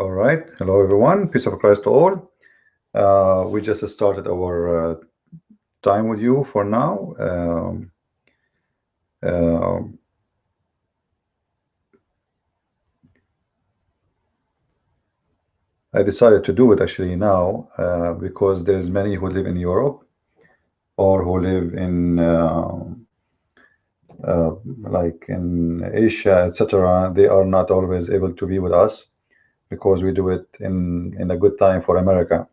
All right. Hello, everyone. Peace of Christ to all. We just started our time with you for now. Uh, I decided to do it actually now because there's many who live in Europe or who live in like in Asia, etc. They are not always able to be with us because we do it in a good time for America.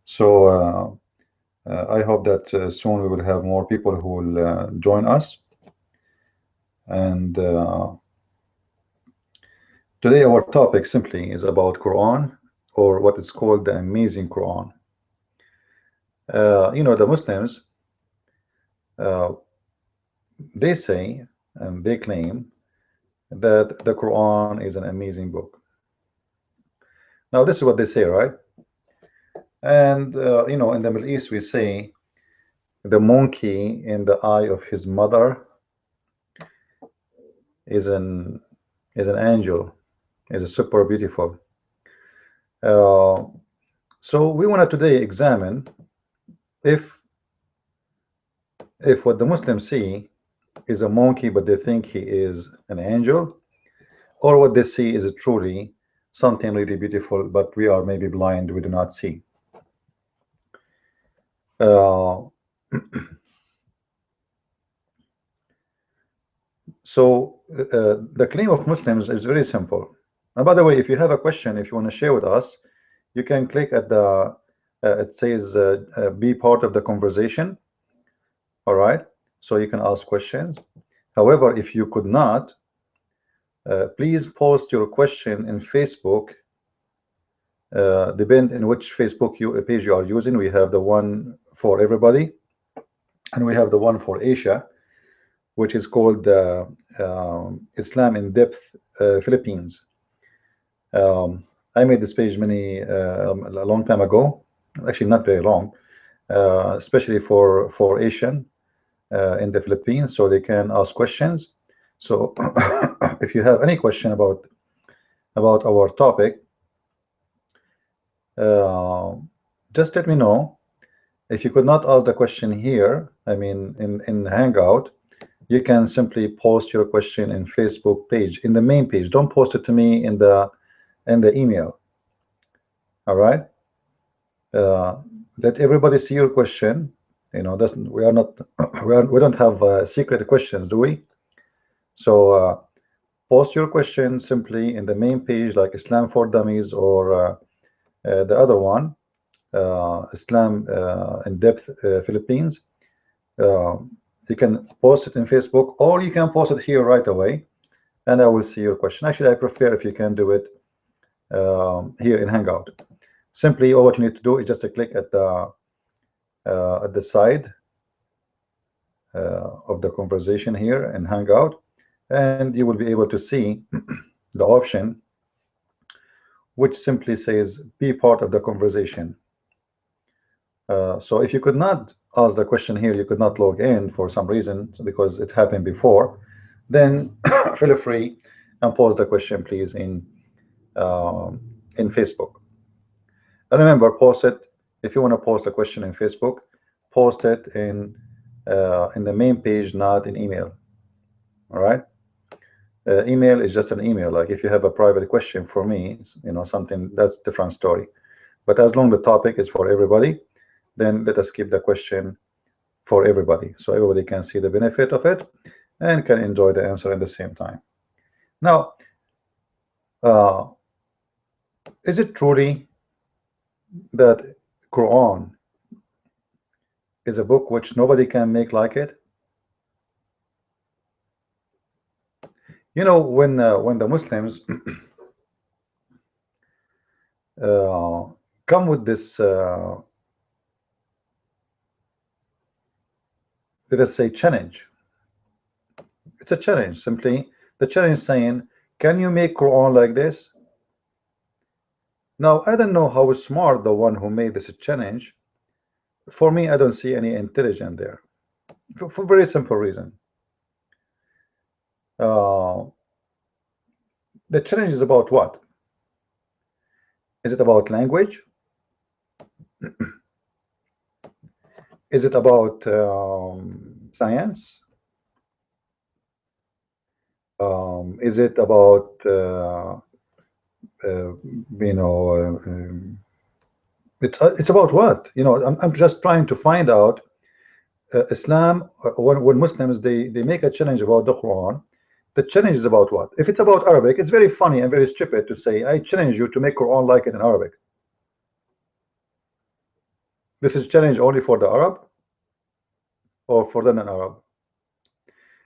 So I hope that soon we will have more people who will join us. And today our topic simply is about Quran, or what is called the amazing Quran. The Muslims, uh, they say and they claim that the Quran is an amazing book. Now this is what they say, right? And in the Middle East we say the monkey in the eye of his mother is an angel, is a super beautiful. So we want to today examine if what the Muslims see is a monkey but they think he is an angel, or what they see is truly something really beautiful but we are maybe blind, we do not see. So the claim of Muslims is very simple. And by the way, if you have a question, if you want to share with us, you can click at the it says be part of the conversation. All right, so you can ask questions. However, if you could not, please post your question in Facebook. Depend in which Facebook page you are using. We have the one for everybody, and we have the one for Asia, which is called Islam in Depth Philippines. I made this page a long time ago, actually not very long, especially for Asian in the Philippines, so they can ask questions. So if you have any question about our topic, just let me know. If you could not ask the question here, I mean in Hangout, you can simply post your question in Facebook page, in the main page. Don't post it to me in the email. All right, let everybody see your question. Doesn't we are not we don't have secret questions, do we? So post your question simply in the main page, like Islam for Dummies, or the other one, Islam in Depth Philippines. You can post it in Facebook, or you can post it here right away, and I will see your question. Actually, I prefer if you can do it here in Hangout. Simply, all what you need to do is just to click at the side of the conversation here in Hangout, and you will be able to see the option which simply says be part of the conversation. So if you could not ask the question here, you could not log in for some reason because it happened before, then feel free and post the question please in Facebook. And remember, post it if you want to post a question in Facebook, post it in the main page, not in email. All right, email is just an email. Like if you have a private question for me, something that's different story. But as long as the topic is for everybody, then let us keep the question for everybody, so everybody can see the benefit of it and can enjoy the answer at the same time. Now, is it truly that Quran is a book which nobody can make like it? When the Muslims come with this, let us say, challenge. It's a challenge. Simply, the challenge saying, can you make Quran like this? Now, I don't know how smart the one who made this challenge. For me, I don't see any intelligence there, for a very simple reason. The challenge is about what? Is it about language? Is it about science? Is it about you know it's about what? You know, I'm just trying to find out. Islam, when Muslims they make a challenge about the Quran, the challenge is about what? If it's about Arabic, it's very funny and very stupid to say, I challenge you to make Quran like it in Arabic. This is challenge only for the Arab or for the non-Arab?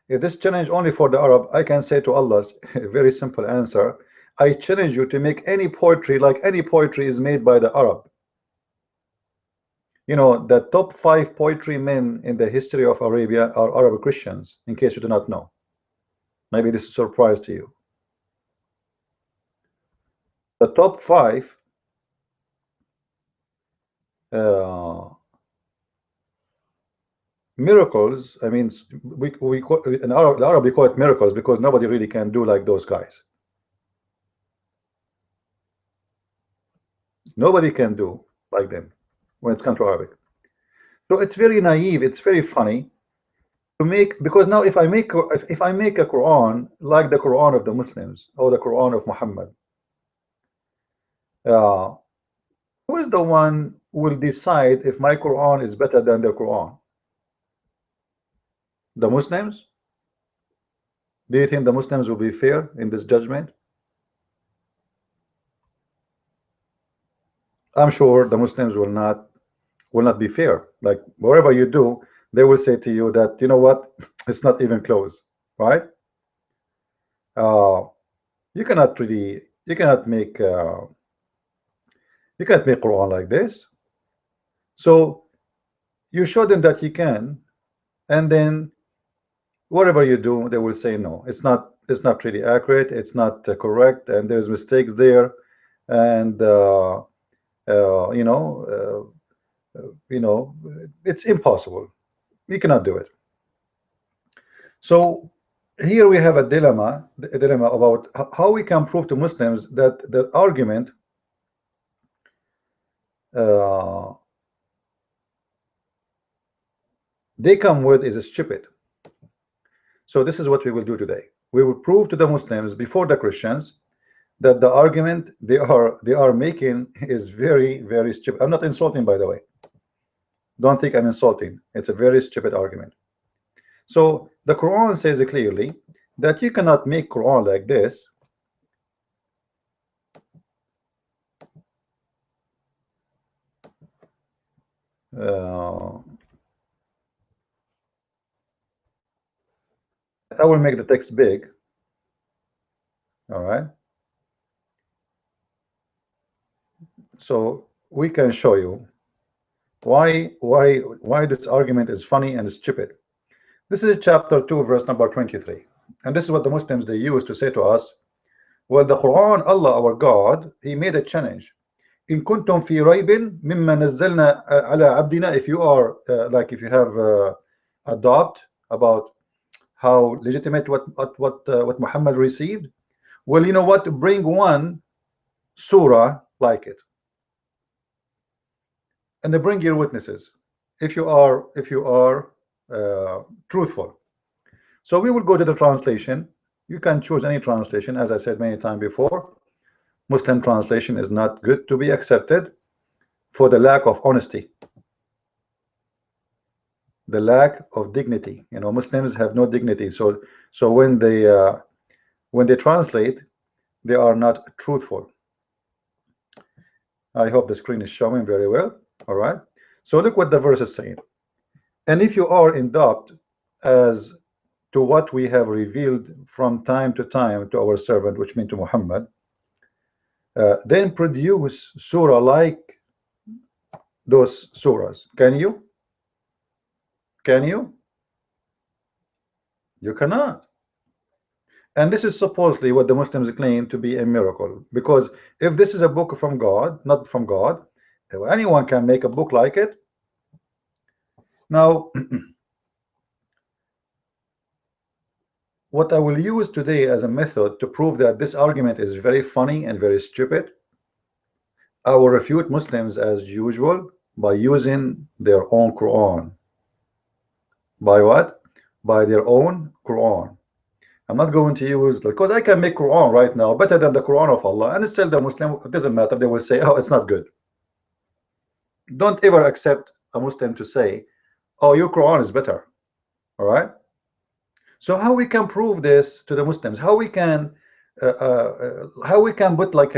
If this challenge only for the Arab, I can say to Allah a very simple answer. I challenge you to make any poetry like any poetry is made by the Arab. You know, the top 5 poetry men in the history of Arabia are Arab Christians, in case you do not know. Maybe this is a surprise to you. The top 5 miracles, I mean, we call, in Arab we call it miracles because nobody really can do like those guys. Nobody can do like them when it comes to Arabic. So it's very naive, it's very funny to make, because now if I make a Quran like the Quran of the Muslims or the Quran of Muhammad, who is the one who will decide if my Quran is better than the Quran? The Muslims? Do you think the Muslims will be fair in this judgment? I'm sure the Muslims will not be fair. Like wherever you do, they will say to you that, you know what, it's not even close, right? You cannot really, you cannot make Quran like this. So you show them that you can, and then whatever you do, they will say no, it's not really accurate, it's not correct, and there's mistakes there, and it's impossible. You cannot do it. So here we have a dilemma about how we can prove to Muslims that the argument they come with is stupid. So this is what we will do today. We will prove to the Muslims before the Christians that the argument they are making is very, very stupid. I'm not insulting, by the way. Don't think I'm insulting. It's a very stupid argument. So the Quran says clearly that you cannot make Quran like this. I will make the text big. All right. So we can show you why this argument is funny and stupid. This is chapter 2, verse number 23, and this is what the Muslims they use to say to us, well, the Quran, Allah our God, he made a challenge. In kuntum fi raybin mimma nazzalna ala abdina, if you are like if you have a doubt about how legitimate what Muhammad received, well, you know what, bring one surah like it, and they bring your witnesses if you are truthful. So we will go to the translation. You can choose any translation. As I said many times before, Muslim translation is not good to be accepted for the lack of honesty, the lack of dignity. You know, Muslims have no dignity. So when they translate, they are not truthful. I hope the screen is showing very well. All right. So look what the verse is saying. And if you are in doubt as to what we have revealed from time to time to our servant, which means to Muhammad, then produce surah like those surahs. Can you? Can you? You cannot. And this is supposedly what the Muslims claim to be a miracle, because if this is a book from God, not from God, anyone can make a book like it. Now what I will use today as a method to prove that this argument is very funny and very stupid, I will refute Muslims as usual by using their own Quran. By what? By their own Quran. I'm not going to use, because I can make Quran right now better than the Quran of Allah, and still the Muslim, it doesn't matter, they will say, oh, it's not good. Don't ever accept a Muslim to say, oh, your Quran is better. All right. So how we can prove this to the Muslims? How we can put like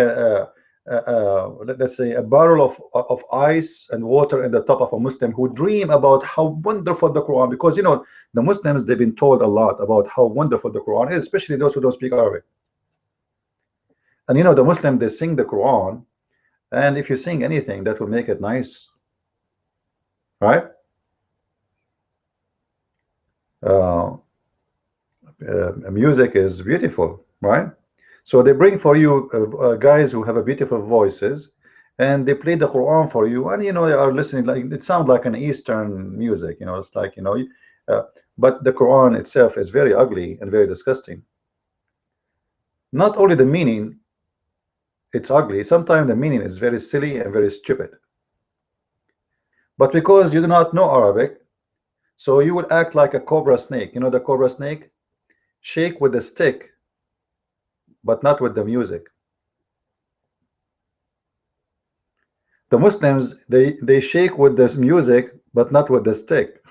let's say a barrel of ice and water in the top of a Muslim who dream about how wonderful the Quran, because you know the Muslims, they've been told a lot about how wonderful the Quran is, especially those who don't speak Arabic. And you know the Muslim, they sing the Quran, and if you sing anything that will make it nice, right? Music is beautiful, right? So they bring for you guys who have a beautiful voices, and they play the Quran for you, and you know they are listening, like it sounds like an Eastern music, you know, it's like, you know, but the Quran itself is very ugly and very disgusting. Not only the meaning, it's ugly, sometimes the meaning is very silly and very stupid. But because you do not know Arabic, so you will act like a cobra snake. You know the cobra snake? Shake with the stick, but not with the music. The Muslims, they shake with this music, but not with the stick.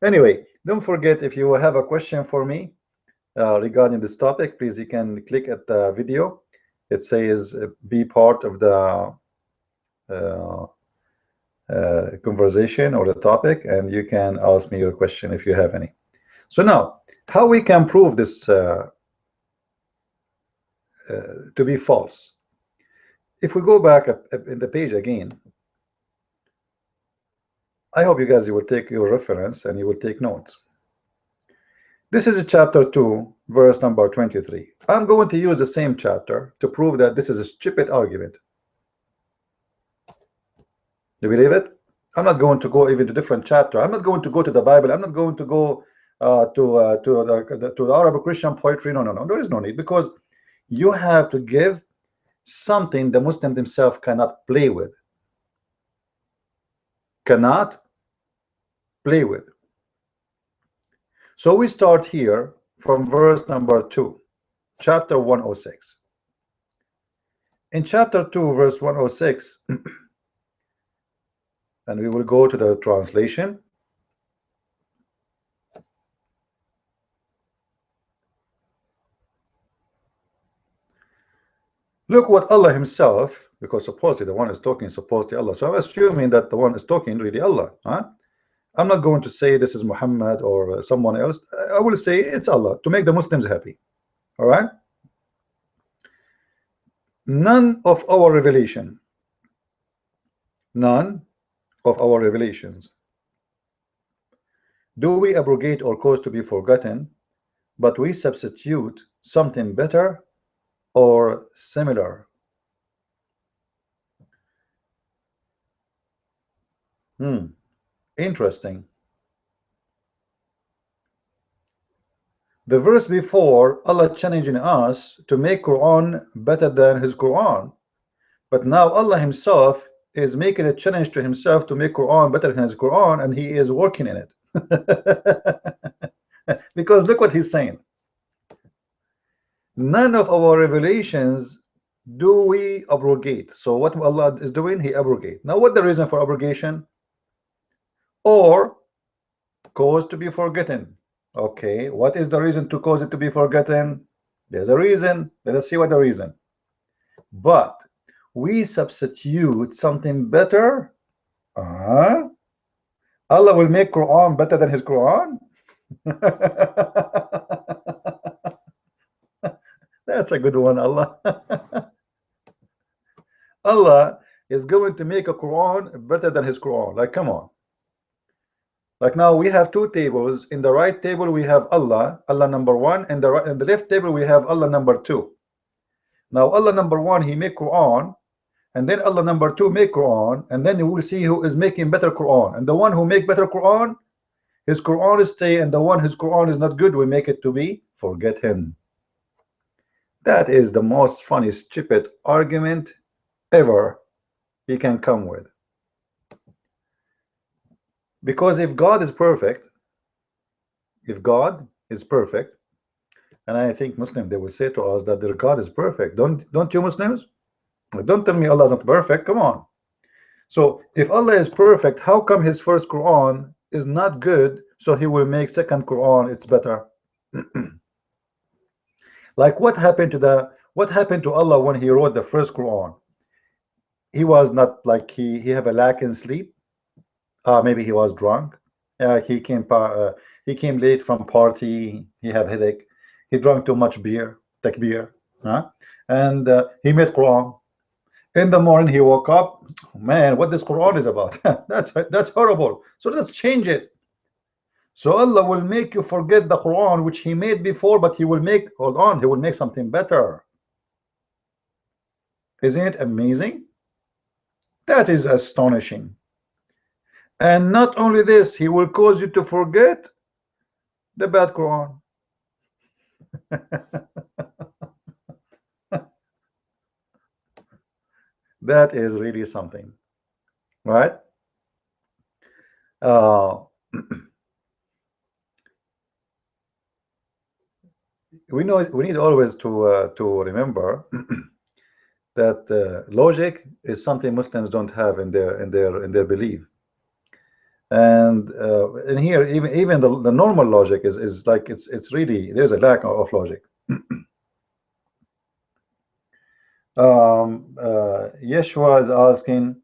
Anyway, don't forget, if you have a question for me regarding this topic, please, you can click at the video. It says be part of the conversation or the topic, and you can ask me your question if you have any. So now, how we can prove this to be false? If we go back up in the page again, I hope you guys, you will take your reference and you will take notes. This is chapter 2, verse number 23. I'm going to use the same chapter to prove that this is a stupid argument. You believe it? I'm not going to go even to different chapter. I'm not going to go to the Bible. I'm not going to go to the Arabic Christian poetry. No, no, no. There is no need, because you have to give something the Muslim himself cannot play with. Cannot play with. So we start here from verse number 2, chapter 106. In chapter 2, verse 106, and we will go to the translation. Look what Allah himself, because supposedly the one is talking, supposedly Allah. So I'm assuming that the one is talking really Allah. Huh? I'm not going to say this is Muhammad or someone else. I will say it's Allah to make the Muslims happy. All right. None of our revelation, none of our revelations do we abrogate or cause to be forgotten, but we substitute something better or similar. Interesting. The verse before, Allah challenging us to make Quran better than his Quran, but now Allah himself is making a challenge to himself to make Quran better than his Quran, and he is working in it. Because look what he's saying. None of our revelations do we abrogate. So what Allah is doing, he abrogate. Now what the reason for abrogation? Or cause to be forgotten. Okay, what is the reason to cause it to be forgotten? There's a reason. Let us see what the reason. But we substitute something better. Allah will make Quran better than his Quran. That's a good one, Allah. Allah is going to make a Quran better than his Quran. Like, come on. Like now we have two tables. In the right table we have Allah, Allah number 1, and in the left table we have Allah number 2. Now Allah number 1, he make Quran, and then Allah number 2 make Quran, and then you will see who is making better Quran. And the one who make better Quran, his Quran is stay, and the one whose Quran is not good, we make it to be forget him. That is the most funny, stupid argument ever he can come with. Because if God is perfect, and I think Muslims, they will say to us that their God is perfect. Don't you Muslims? Don't tell me Allah is not perfect. Come on. So if Allah is perfect, how come his first Quran is not good, so he will make second Quran it's better? Like what happened to Allah when he wrote the first Quran? He was not like he have a lack in sleep. Maybe he was drunk. He came late from party. He have headache. He drank too much beer, takbir, and he made Quran. In the morning he woke up. Man, what this Quran is about? That's horrible. So let's change it. So Allah will make you forget the Quran which he made before, but he will make, hold on, he will make something better. Isn't it amazing? That is astonishing. And not only this, he will cause you to forget the bad Quran. That is really something, right? We need always to remember that logic is something Muslims don't have in their belief. And in here, even the normal logic is like it's really, there's a lack of logic. Yeshua is asking,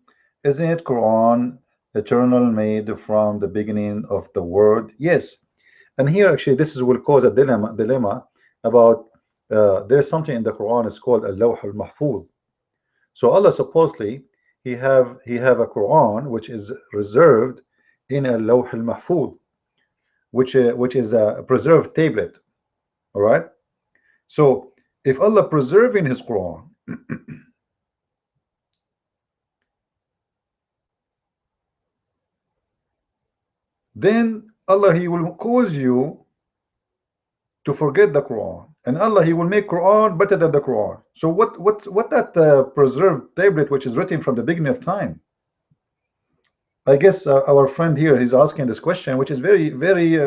isn't it Quran eternal, made from the beginning of the word? Yes. And here actually this will cause a dilemma about there's something in the Quran is called al-Lawh al-Mahfuz. So Allah supposedly he have a Quran which is reserved in a Lawh al-Mahfuz, which is a preserved tablet. All right. So if Allah preserving his Quran, then Allah he will cause you to forget the Quran, and Allah he will make Quran better than the Quran. So what that preserved tablet which is written from the beginning of time? I guess our friend here he's asking this question, which is very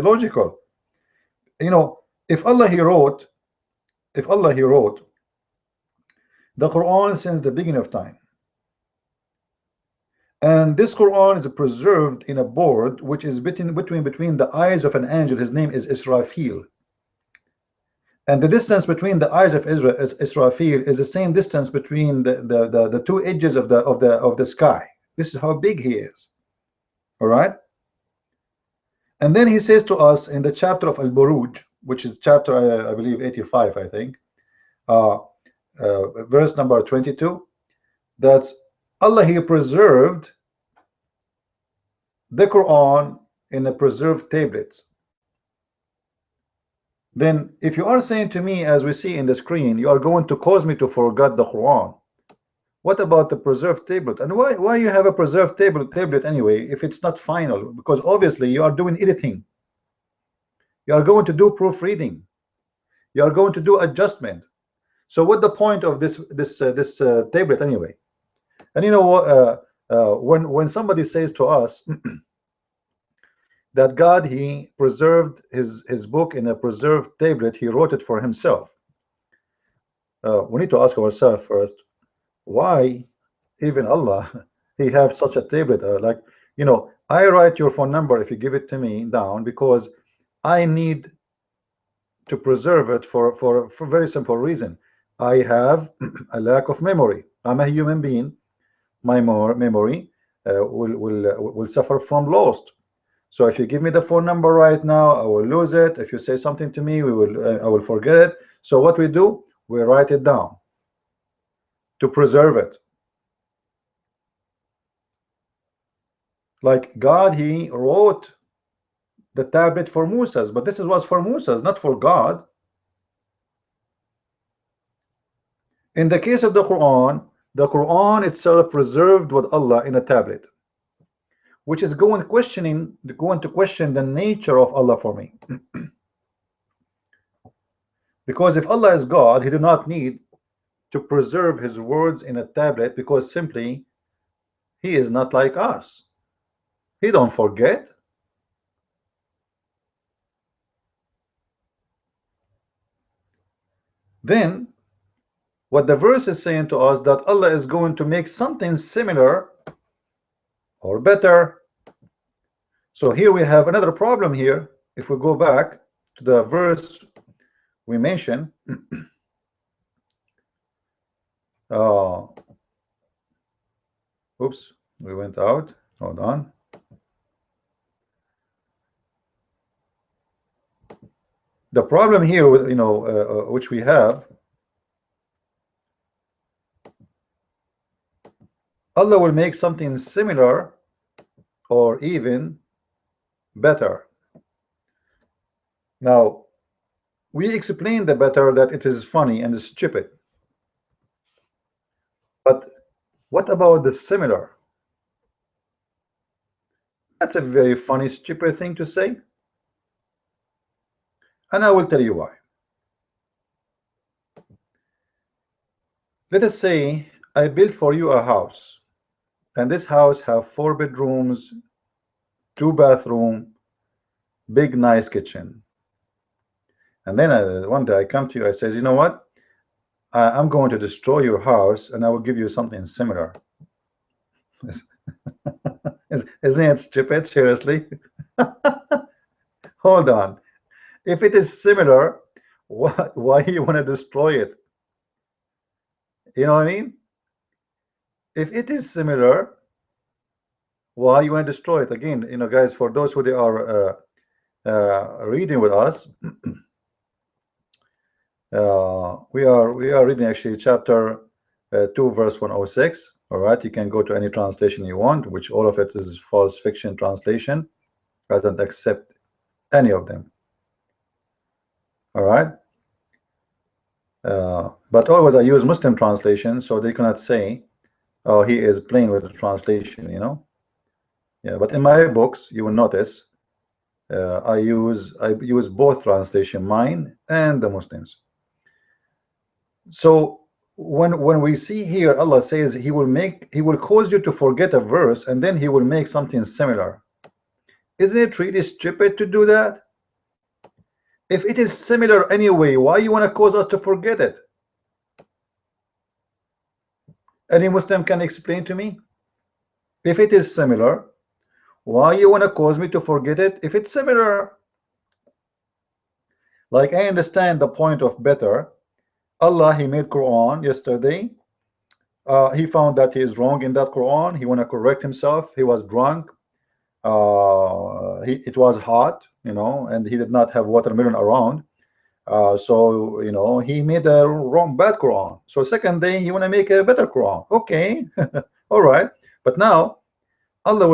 logical. You know, if Allah he wrote the Quran since the beginning of time, and this Quran is preserved in a board which is between the eyes of an angel. His name is Israfil. And the distance between the eyes of Israfil is the same distance between the two edges of the sky. This is how big he is. All right. And then he says to us in the chapter of Al-Buruj, which is chapter I believe 85, I think, verse number 22, that Allah he preserved the Quran in a preserved tablets. Then if you are saying to me, as we see in the screen, you are going to cause me to forget the Quran, what about the preserved tablet? And why you have a preserved tablet anyway if it's not final? Because obviously you are doing editing, you are going to do proofreading, you are going to do adjustment. So what the point of this tablet anyway? And you know what, when somebody says to us that God he preserved his book in a preserved tablet, he wrote it for himself, we need to ask ourselves first, why even Allah he have such a tablet? Like, you know, I write your phone number if you give it to me down, because I need to preserve it for a very simple reason. I have a lack of memory. I'm a human being. My memory will suffer from lost. So if you give me the phone number right now, I will lose it. If you say something to me, I will forget it. So what we do, we write it down to preserve it. Like God, he wrote the tablet for Moses, but this was for Moses, not for God. In the case of the Quran itself preserved with Allah in a tablet, which is going to question the nature of Allah for me. Because if Allah is God, he do not need to preserve his words in a tablet, because simply he is not like us. He don't forget. Then what the verse is saying to us, that Allah is going to make something similar or better. So here we have another problem here. If we go back to the verse we mentioned, oops, we went out. Hold on. The problem here with, which we have, Allah will make something similar or even better. Now, we explained the better that it is funny and stupid. But what about the similar? That's a very funny, stupid thing to say. And I will tell you why. Let us say I built for you a house, and this house have 4 bedrooms, 2 bathrooms, big nice kitchen. And then one day I come to you, I say, you know what? I'm going to destroy your house and I will give you something similar. Isn't it stupid? Seriously? Hold on. If it is similar, why you want to destroy it? You know what I mean? If it is similar, why you want to destroy it? Again, guys, for those who they are reading with us, we are reading actually chapter 2 verse 106. All right, you can go to any translation you want, which all of it is false fiction translation. I don't accept any of them. All right, but always I use Muslim translation, so they cannot say, oh, he is playing with the translation, Yeah, but in my books you will notice I use both translation, mine and the Muslims. So when we see here Allah says he will cause you to forget a verse and then he will make something similar, isn't it really stupid to do that? If it is similar anyway, why you want to cause us to forget it? Any Muslim can explain to me? If it is similar, why you want to cause me to forget it if it's similar? Like, I understand the point of better. Allah, he made Quran yesterday. He found that he is wrong in that Quran. He want to correct himself. He was drunk. It was hot, and he did not have watermelon around. So he made a bad Quran. So second day he want to make a better Quran. Okay, all right. But now Allah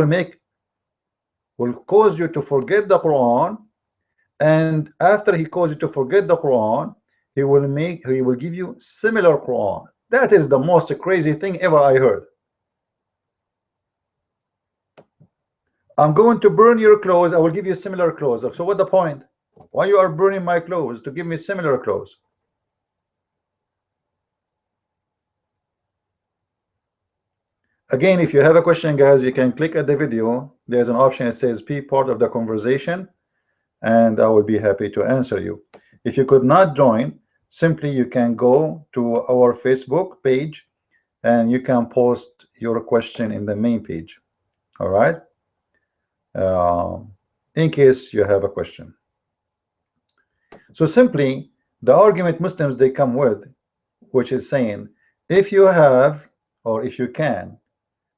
will cause you to forget the Quran, and after he causes you to forget the Quran, he will give you similar Quran. That is the most crazy thing ever I heard. I'm going to burn your clothes, I will give you similar clothes. So what the point? Why you are burning my clothes to give me similar clothes? Again, if you have a question, guys, you can click at the video. There's an option that says be part of the conversation, and I will be happy to answer you. If you could not join, simply you can go to our Facebook page and you can post your question in the main page. All right, in case you have a question. So simply the argument Muslims they come with, which is saying if you have or if you can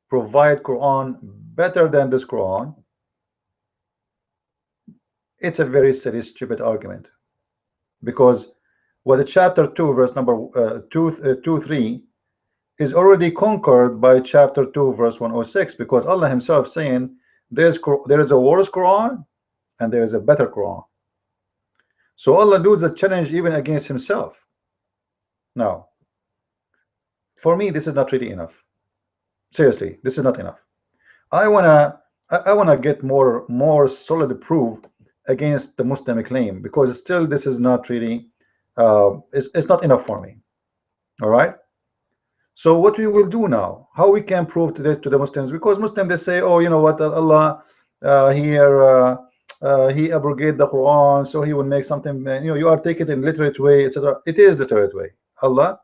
provide Quran better than this Quran, it's a very silly, stupid argument, because what the chapter 2 verse number 2-3 is already conquered by chapter 2 verse 106, because Allah himself saying there is a worse Quran and there is a better Quran. So Allah does the challenge even against himself. Now, for me, this is not really enough. Seriously, this is not enough. I wanna get more solid proof against the Muslim claim, because still this is not really it's not enough for me. All right. So what we will do now, how we can prove to the Muslims, because Muslims they say, oh, you know what, Allah he abrogate the Quran, so he will make something, you know, you are taking it in literate way, etc. It is literate way. Allah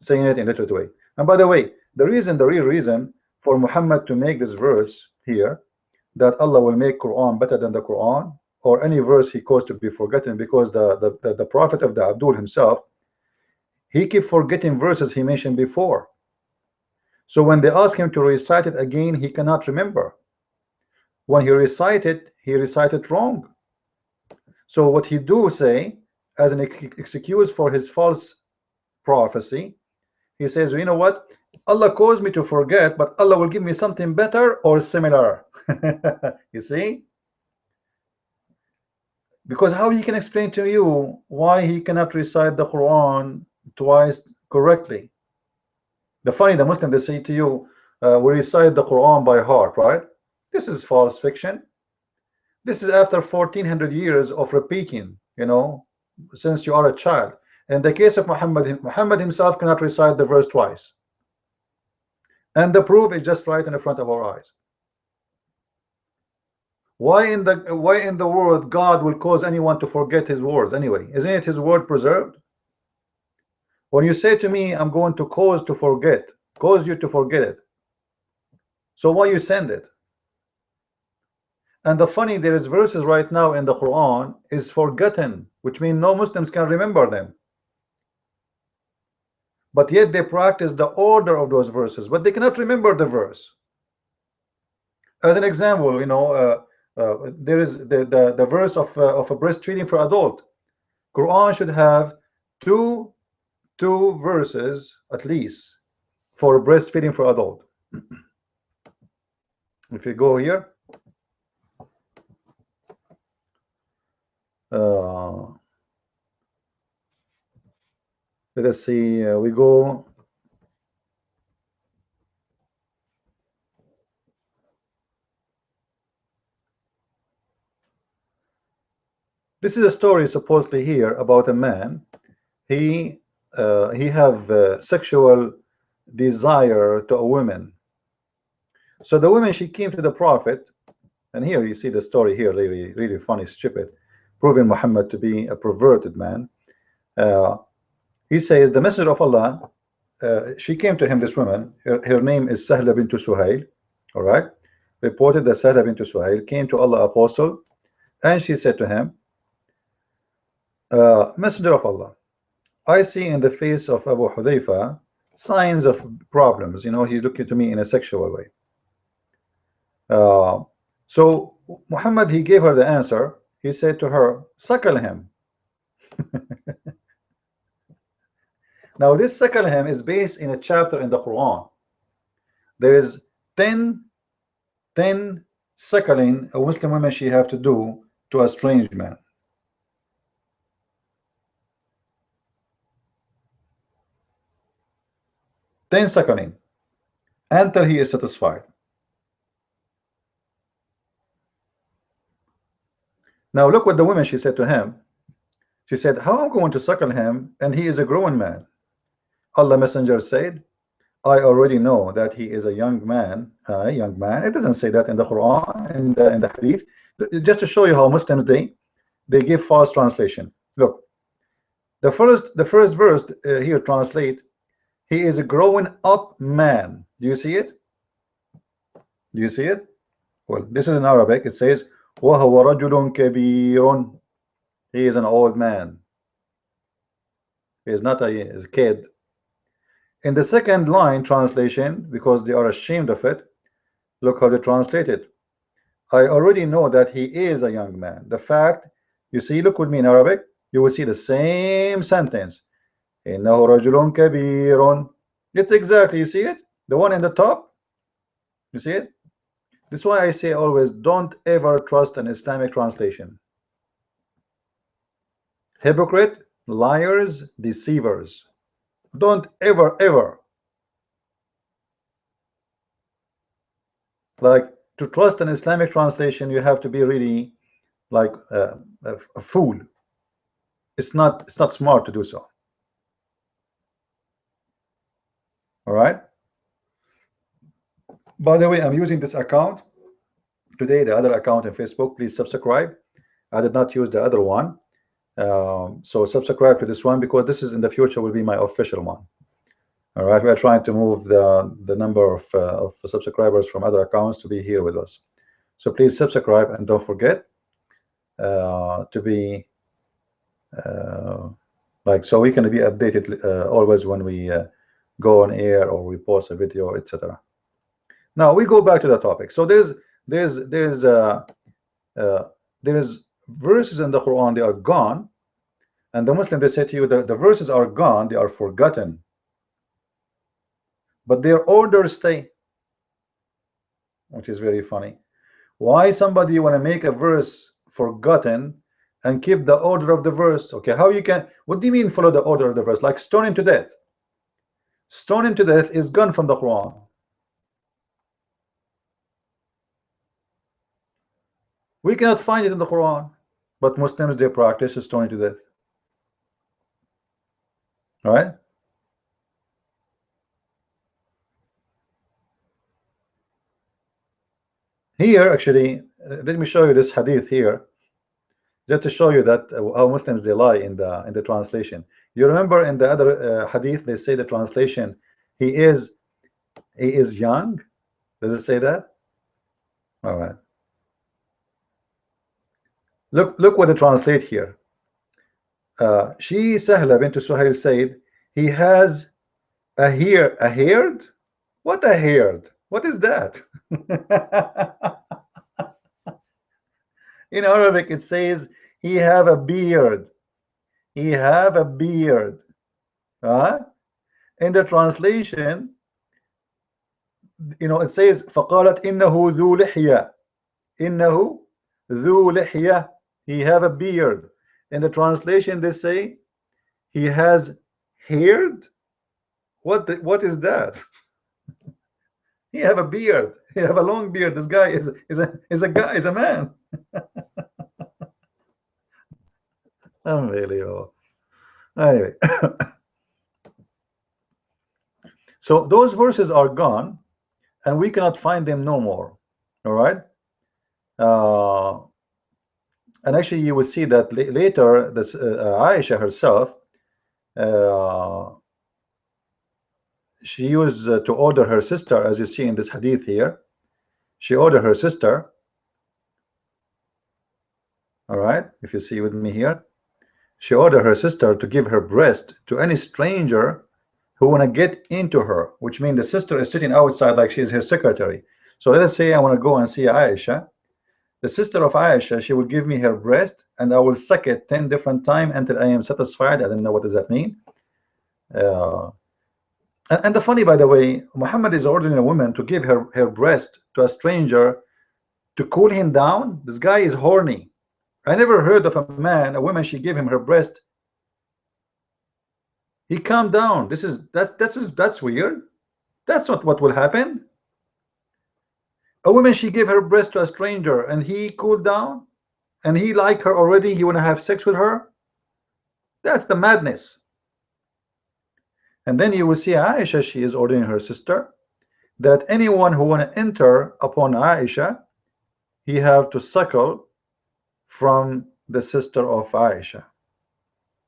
saying it in literate way. And by the way, the real reason for Muhammad to make this verse here, that Allah will make Quran better than the Quran, or any verse he caused to be forgotten, because the prophet of the Abdul himself, he keep forgetting verses he mentioned before. So when they ask him to recite it again, he cannot remember. When he recited wrong. So what he do say, as an excuse for his false prophecy, he says, you know what, Allah caused me to forget, but Allah will give me something better or similar. You see, because how he can explain to you why he cannot recite the Quran twice correctly? The Muslim, they say to you, we recite the Quran by heart, right? This is false fiction. This is after 1400 years of repeating, you know, since you are a child. In the case of Muhammad himself cannot recite the verse twice, and the proof is just right in the front of our eyes. Why in the world God will cause anyone to forget his words anyway? Isn't it his word preserved? When you say to me, I'm going to cause you to forget it, so why you send it? And the funny, there is verses right now in the Quran is forgotten, which means no Muslims can remember them. But yet they practice the order of those verses, but they cannot remember the verse. As an example, you know, there is the verse of a breastfeeding for adult. Quran should have two verses at least for breastfeeding for adult. If you go here, let us see, we go this is a story supposedly here about a man. He have sexual desire to a woman. So the woman, she came to the prophet, and here you see the story here, really funny, stupid, proving Muhammad to be a perverted man. He says the messenger of Allah, she came to him, this woman, her name is Sahla bint Suhail, all right, reported that Sahla bint Suhail came to Allah apostle, and she said to him, messenger of Allah, I see in the face of Abu Hudayfa signs of problems, you know, he's looking to me in a sexual way. So Muhammad, he gave her the answer. He said to her, suckle him. Now this suckle him is based in a chapter in the Quran. There is 10 suckling a Muslim woman she have to do to a strange man. 10 suckling until he is satisfied. Now look what the woman, she said to him. She said, how am I going to suckle him and he is a grown man? Allah Messenger said, I already know that he is a young man. It doesn't say that in the Quran, in the Hadith. Just to show you how Muslims they give false translation. Look, the first verse here translate, he is a growing up man. Do you see it? Do you see it? Well, this is in Arabic. It says, وَهُوَ رَجُلٌ كَبِيرٌ. He is an old man. He is not a kid. In the second line translation, because they are ashamed of it, look how they translate it. I already know that he is a young man. The fact, you see, look with me in Arabic, you will see the same sentence. إِنَّهُ رَجُلٌ كَبِيرٌ. It's exactly, you see it? The one in the top, you see it? This is why I say always, don't ever trust an Islamic translation. Hypocrite, liars, deceivers. Don't ever like to trust an Islamic translation. You have to be really like a fool. it's not smart to do so. All right. By the way, I'm using this account today, the other account in Facebook. Please subscribe. I did not use the other one. So subscribe to this one, because this is in the future will be my official one. All right, we are trying to move the number of subscribers from other accounts to be here with us. So please subscribe, and don't forget to be like, so we can be updated always when we go on air or we post a video, etc. Now we go back to the topic. So there's verses in the Quran, they are gone, and the Muslim, they say to you that the verses are gone, they are forgotten, but their orders stay, which is very funny. Why somebody want to make a verse forgotten and keep the order of the verse? Okay, how you can, what do you mean follow the order of the verse? Like stoning to death. Stoning to death is gone from the Quran. We cannot find it in the Quran, but Muslims, they practice stoning to death. All right. Here, actually, let me show you this hadith here, just to show you that how Muslims, they lie in the translation. You remember in the other hadith, they say the translation, he is young. Does it say that? All right. Look what they translate here. She, Sahla bint Suhail, said, he has a haired? What a haired? What is that? In Arabic it says he have a beard. He have a beard. In the translation, it says فقالت إنه ذو لحية. إنه ذو لحية. He have a beard. In the translation they say he has haired. What is that? He have a beard. He have a long beard. This guy is a man. Unbelievable. Anyway, so those verses are gone, and we cannot find them no more. All right. And actually, you will see that later, this Aisha herself, she used to order her sister, as you see in this hadith here. She ordered her sister. All right, if you see with me here, she ordered her sister to give her breast to any stranger who want to get into her, which means the sister is sitting outside like she is her secretary. So let us say I want to go and see Aisha. The sister of Aisha, she will give me her breast, and I will suck it 10 different times until I am satisfied. I don't know what does that mean. And the funny, by the way, Muhammad is ordering a woman to give her breast to a stranger to cool him down. This guy is horny. I never heard of a woman, she gave him her breast, he calmed down. That's weird. That's not what will happen. A woman, she gave her breast to a stranger and he cooled down, and he liked her already, he want to have sex with her. That's the madness. And then you will see Aisha, she is ordering her sister that anyone who want to enter upon Aisha, he have to suckle from the sister of Aisha.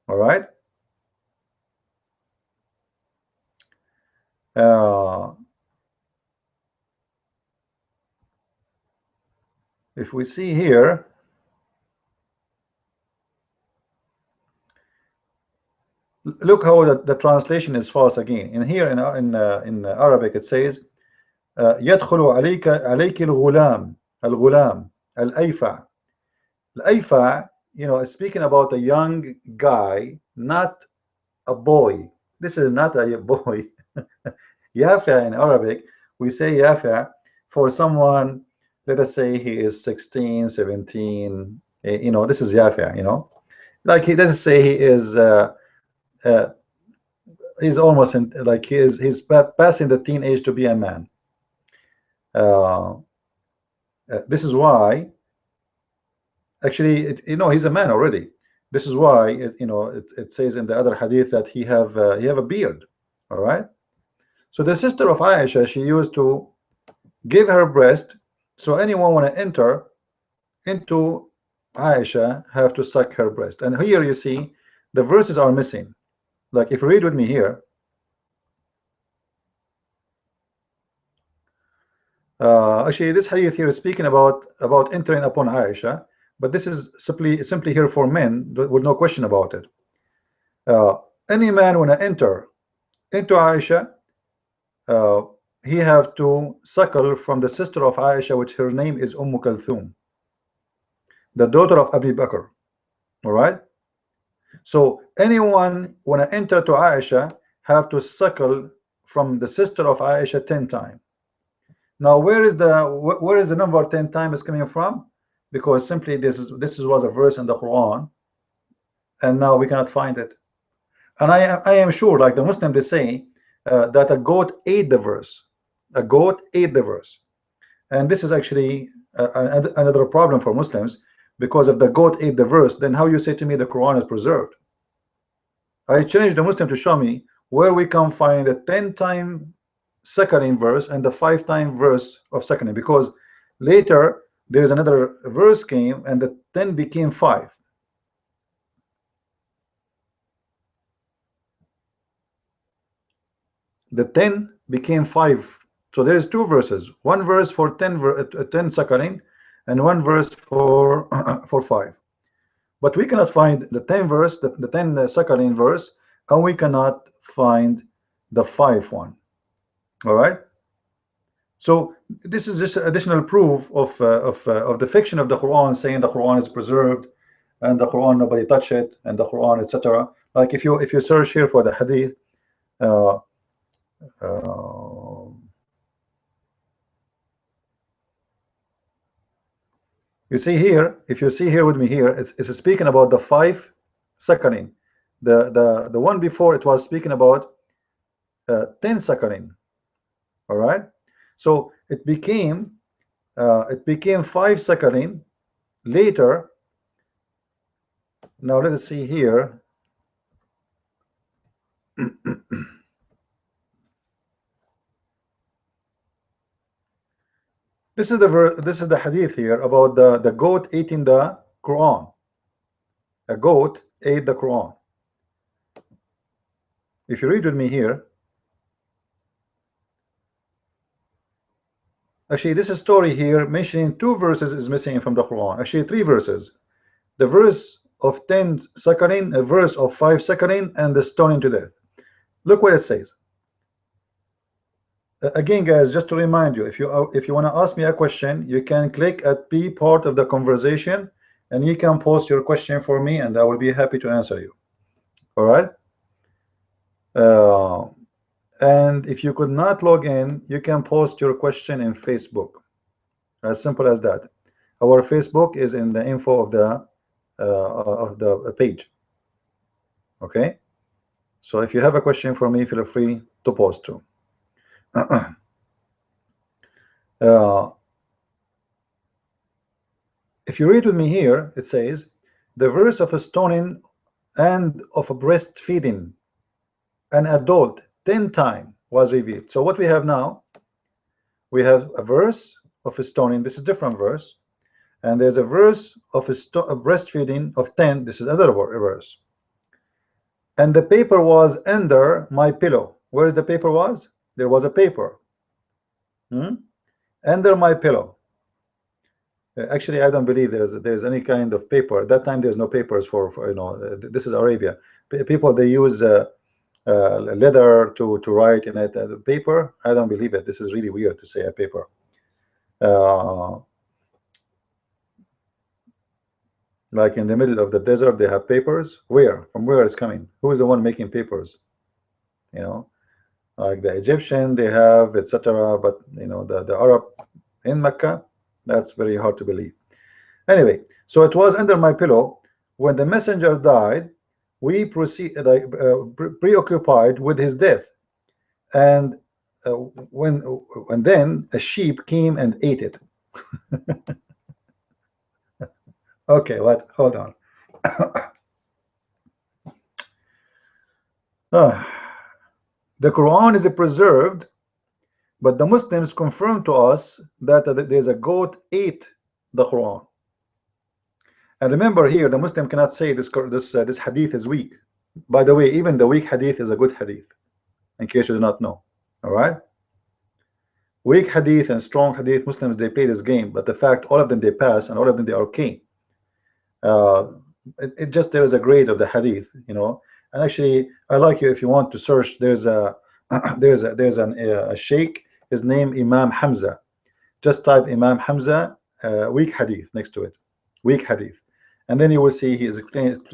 All right. If we see here, look how the translation is false again. In here in Arabic it says يدخل عليك الغلام الأيفع. Al-Ayfa, speaking about a young guy, not a boy. This is not a boy. Yafa in Arabic, we say Yafa for someone, let us say he is 16, 17, this is Yafa, like let's say he is he's almost like he's passing the teenage to be a man. This is why, actually, he's a man already. This is why it says in the other hadith that he have a beard. All right. So the sister of Aisha, she used to give her breast, so anyone want to enter into Aisha have to suck her breast. And here you see the verses are missing. Like if you read with me here, actually this hadith here is speaking about entering upon Aisha, but this is simply here for men with no question about it. Any man when I enter into Aisha, he have to suckle from the sister of Aisha, which her name is Kulthum, the daughter of Abi Bakr. All right. So anyone when I enter to Aisha have to suckle from the sister of Aisha 10 times. Now where is the number 10 times coming from? Because simply this was a verse in the Quran, and now we cannot find it. And I am sure, like the Muslims, they say that a goat ate the verse. A goat ate the verse. And this is actually another problem for Muslims, because if the goat ate the verse, then how you say to me the Quran is preserved? I challenge the Muslim to show me where we can find the 10-time suckling verse and the 5-time verse of suckling, because later there is another verse came and the 10 became 5. The 10 became 5. So there is 2 verses, one verse for 10 suckling and one verse for for 5. But we cannot find the 10 verse, the 10 suckling verse, and we cannot find the 5 one. All right. So this is just additional proof of the fiction of the Quran, saying the Quran is preserved and the Quran nobody touch it, and the Quran, etc. Like if you search here for the hadith, you see here, if you see here with me here, it's speaking about the 5 suckling. The one before it was speaking about 10 suckling. All right. So it became 5 suckling later. Now let us see here. This is the hadith here about the goat eating the Quran. A goat ate the Quran. If you read with me here, actually this story here mentioning 2 verses is missing from the Quran. Actually 3 verses. The verse of 10 suckling, a verse of 5 suckling, and the stoning to death. Look what it says. Again, guys, just to remind you, if you want to ask me a question, you can click at be part of the conversation, and you can post your question for me, and I will be happy to answer you. All right. And if you could not log in, you can post your question in Facebook. As simple as that. Our Facebook is in the info of the page. Okay. So if you have a question for me, feel free to post to. If you read with me here, it says the verse of a stoning and of a breastfeeding an adult 10 times was revealed. So what we have now, we have a verse of a stoning. This is a different verse, and there's a verse of a breastfeeding of 10. This is another verse. And the paper was under my pillow. Where the paper was? There was a paper under my pillow. Actually, I don't believe there's any kind of paper. At that time, there's no papers for this is Arabia. People, they use leather to write in it. The paper, I don't believe it. This is really weird to say a paper. Like in the middle of the desert, they have papers. Where? From where it's coming? Who is the one making papers? Like the Egyptian, they have, etc. But the Arab in Mecca, that's very hard to believe. Anyway, so it was under my pillow. When the messenger died, we preoccupied with his death, and then a sheep came and ate it. Okay, what? Hold on. The Quran is preserved, but the Muslims confirm to us that there's a goat ate the Quran. And remember here, the Muslim cannot say this hadith is weak. By the way, even the weak hadith is a good hadith, in case you do not know. All right, weak hadith and strong hadith, Muslims they play this game, but the fact all of them they pass and all of them they are okay. It just there is a grade of the hadith, you know. And actually, I like you if you want to search. There's a there's a sheikh. His name Imam Hamza. Just type Imam Hamza weak hadith next to it, weak hadith, and then you will see he is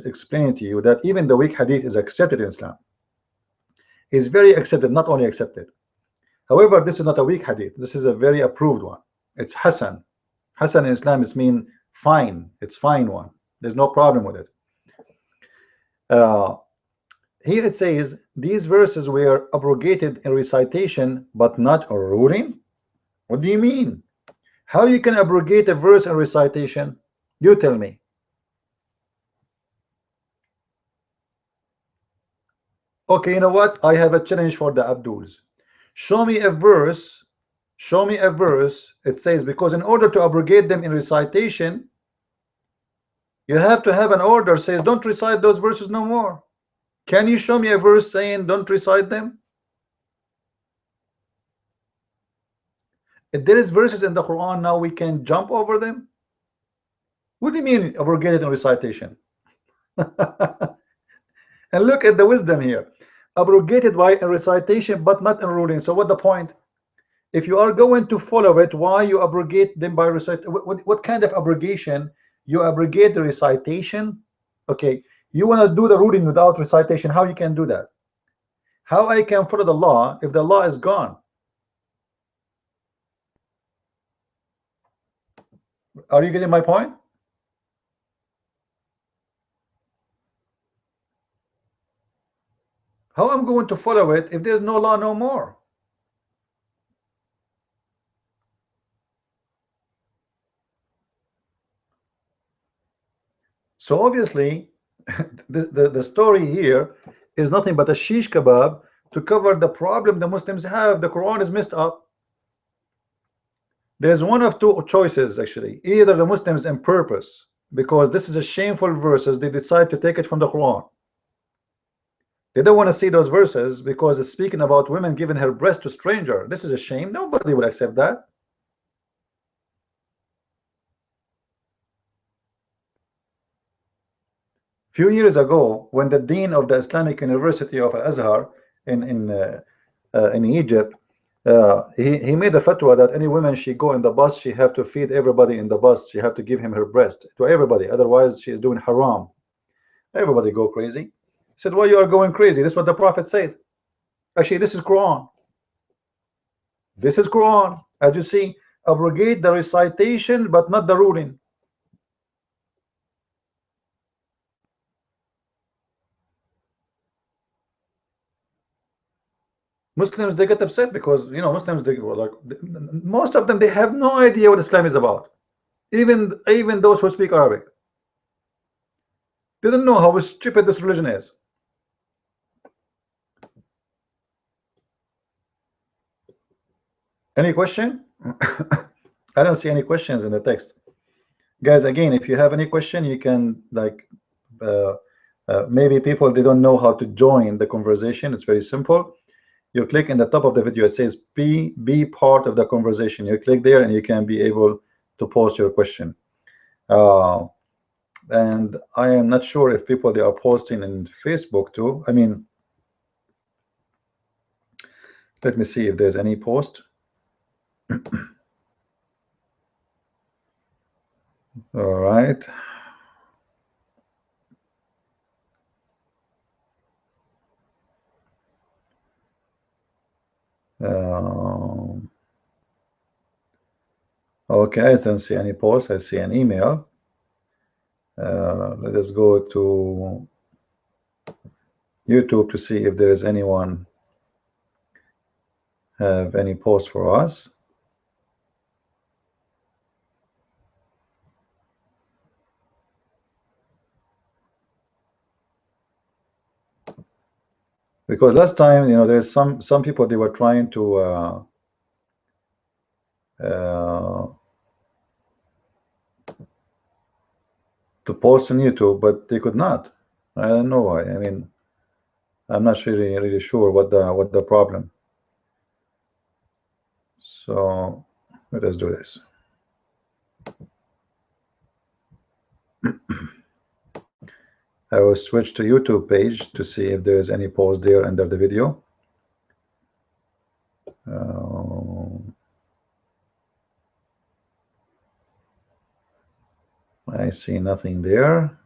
explaining to you that even the weak hadith is accepted in Islam. Is very accepted, not only accepted. However, this is not a weak hadith. This is a very approved one. It's Hasan. Hasan in Islam is mean fine. It's fine one. There's no problem with it. Here it says these verses were abrogated in recitation, but not a ruling. What do you mean? How you can abrogate a verse in recitation? You tell me. Okay, you know what? I have a challenge for the Abduls. Show me a verse. Show me a verse. It says because in order to abrogate them in recitation, you have to have an order says don't recite those verses no more. Can you show me a verse saying don't recite them? If there is verses in the Quran now we can jump over them. What do you mean abrogated in recitation? And look at the wisdom here. Abrogated by a recitation but not in ruling. So what the point? If you are going to follow it, why you abrogate them by recitation? What kind of abrogation? You abrogate the recitation. Okay, you want to do the ruling without recitation. How you can do that? How I can follow the law if the law is gone? Are you getting my point? How I'm going to follow it if there's no law no more? So obviously the story here is nothing but a shish kebab to cover the problem the Muslims have. The Quran is messed up. There's one of two choices actually. Either the Muslims on purpose, because this is a shameful verses, they decide to take it from the Quran. They don't want to see those verses because it's speaking about women giving her breast to stranger. This is a shame. Nobody will accept that. Few years ago, when the dean of the Islamic University of Al-Azhar in Egypt, he made a fatwa that any woman she go in the bus, she have to feed everybody in the bus. She have to give him her breast to everybody. Otherwise, she is doing haram. Everybody go crazy. He said, "Why you are going crazy? This is what the Prophet said." Actually, this is Quran. This is Quran. As you see, abrogate the recitation, but not the ruling. Muslims they get upset because you know Muslims they like most of them they have no idea what Islam is about. Even those who speak Arabic, they don't know how stupid this religion is. Any question? I don't see any questions in the text, guys. Again, if you have any question, you can like maybe people they don't know how to join the conversation. It's very simple. You click in the top of the video, it says be part of the conversation. You click there and you can be able to post your question. And I am not sure if people they are posting in Facebook too. I mean, let me see if there's any post. All right. Okay, I don't see any post. I see an email. Let us go to YouTube to see if there is anyone have any post for us. Because last time, you know, there's some people, they were trying to post on YouTube, but they could not. I don't know why. I mean, I'm not really sure what the problem. So let us do this. I will switch to YouTube page to see if there is any post there under the video. I see nothing there.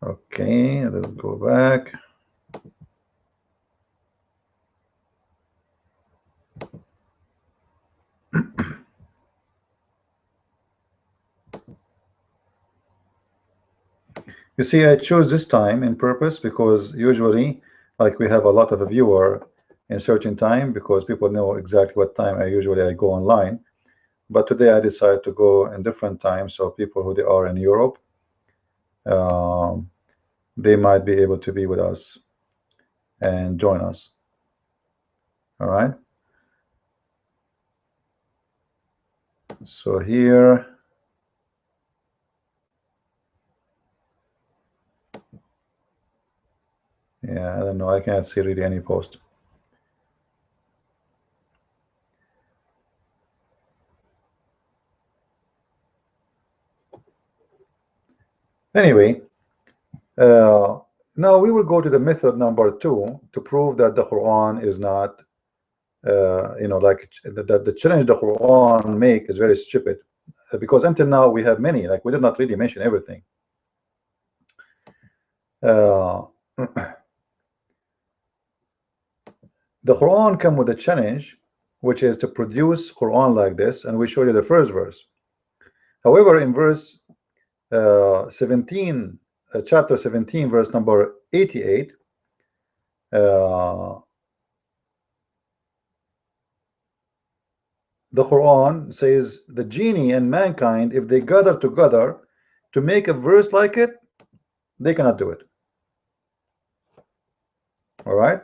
Okay, let's go back. You see, I chose this time in purpose because usually, like, we have a lot of a viewer in certain time because people know exactly what time I go online. But today I decided to go in different times, so people who they are in Europe, they might be able to be with us and join us. All right. So here, yeah, I don't know. I can't see really any post. Anyway, now we will go to the method number 2 to prove that the Quran is not, you know, like that the challenge the Quran make is very stupid, because until now we have many, like we did not really mention everything. The Quran come with a challenge, which is to produce Quran like this, and we show you the first verse. However, in verse 17, chapter 17, verse number 88, the Quran says the genie and mankind, if they gather together to make a verse like it, they cannot do it. All right.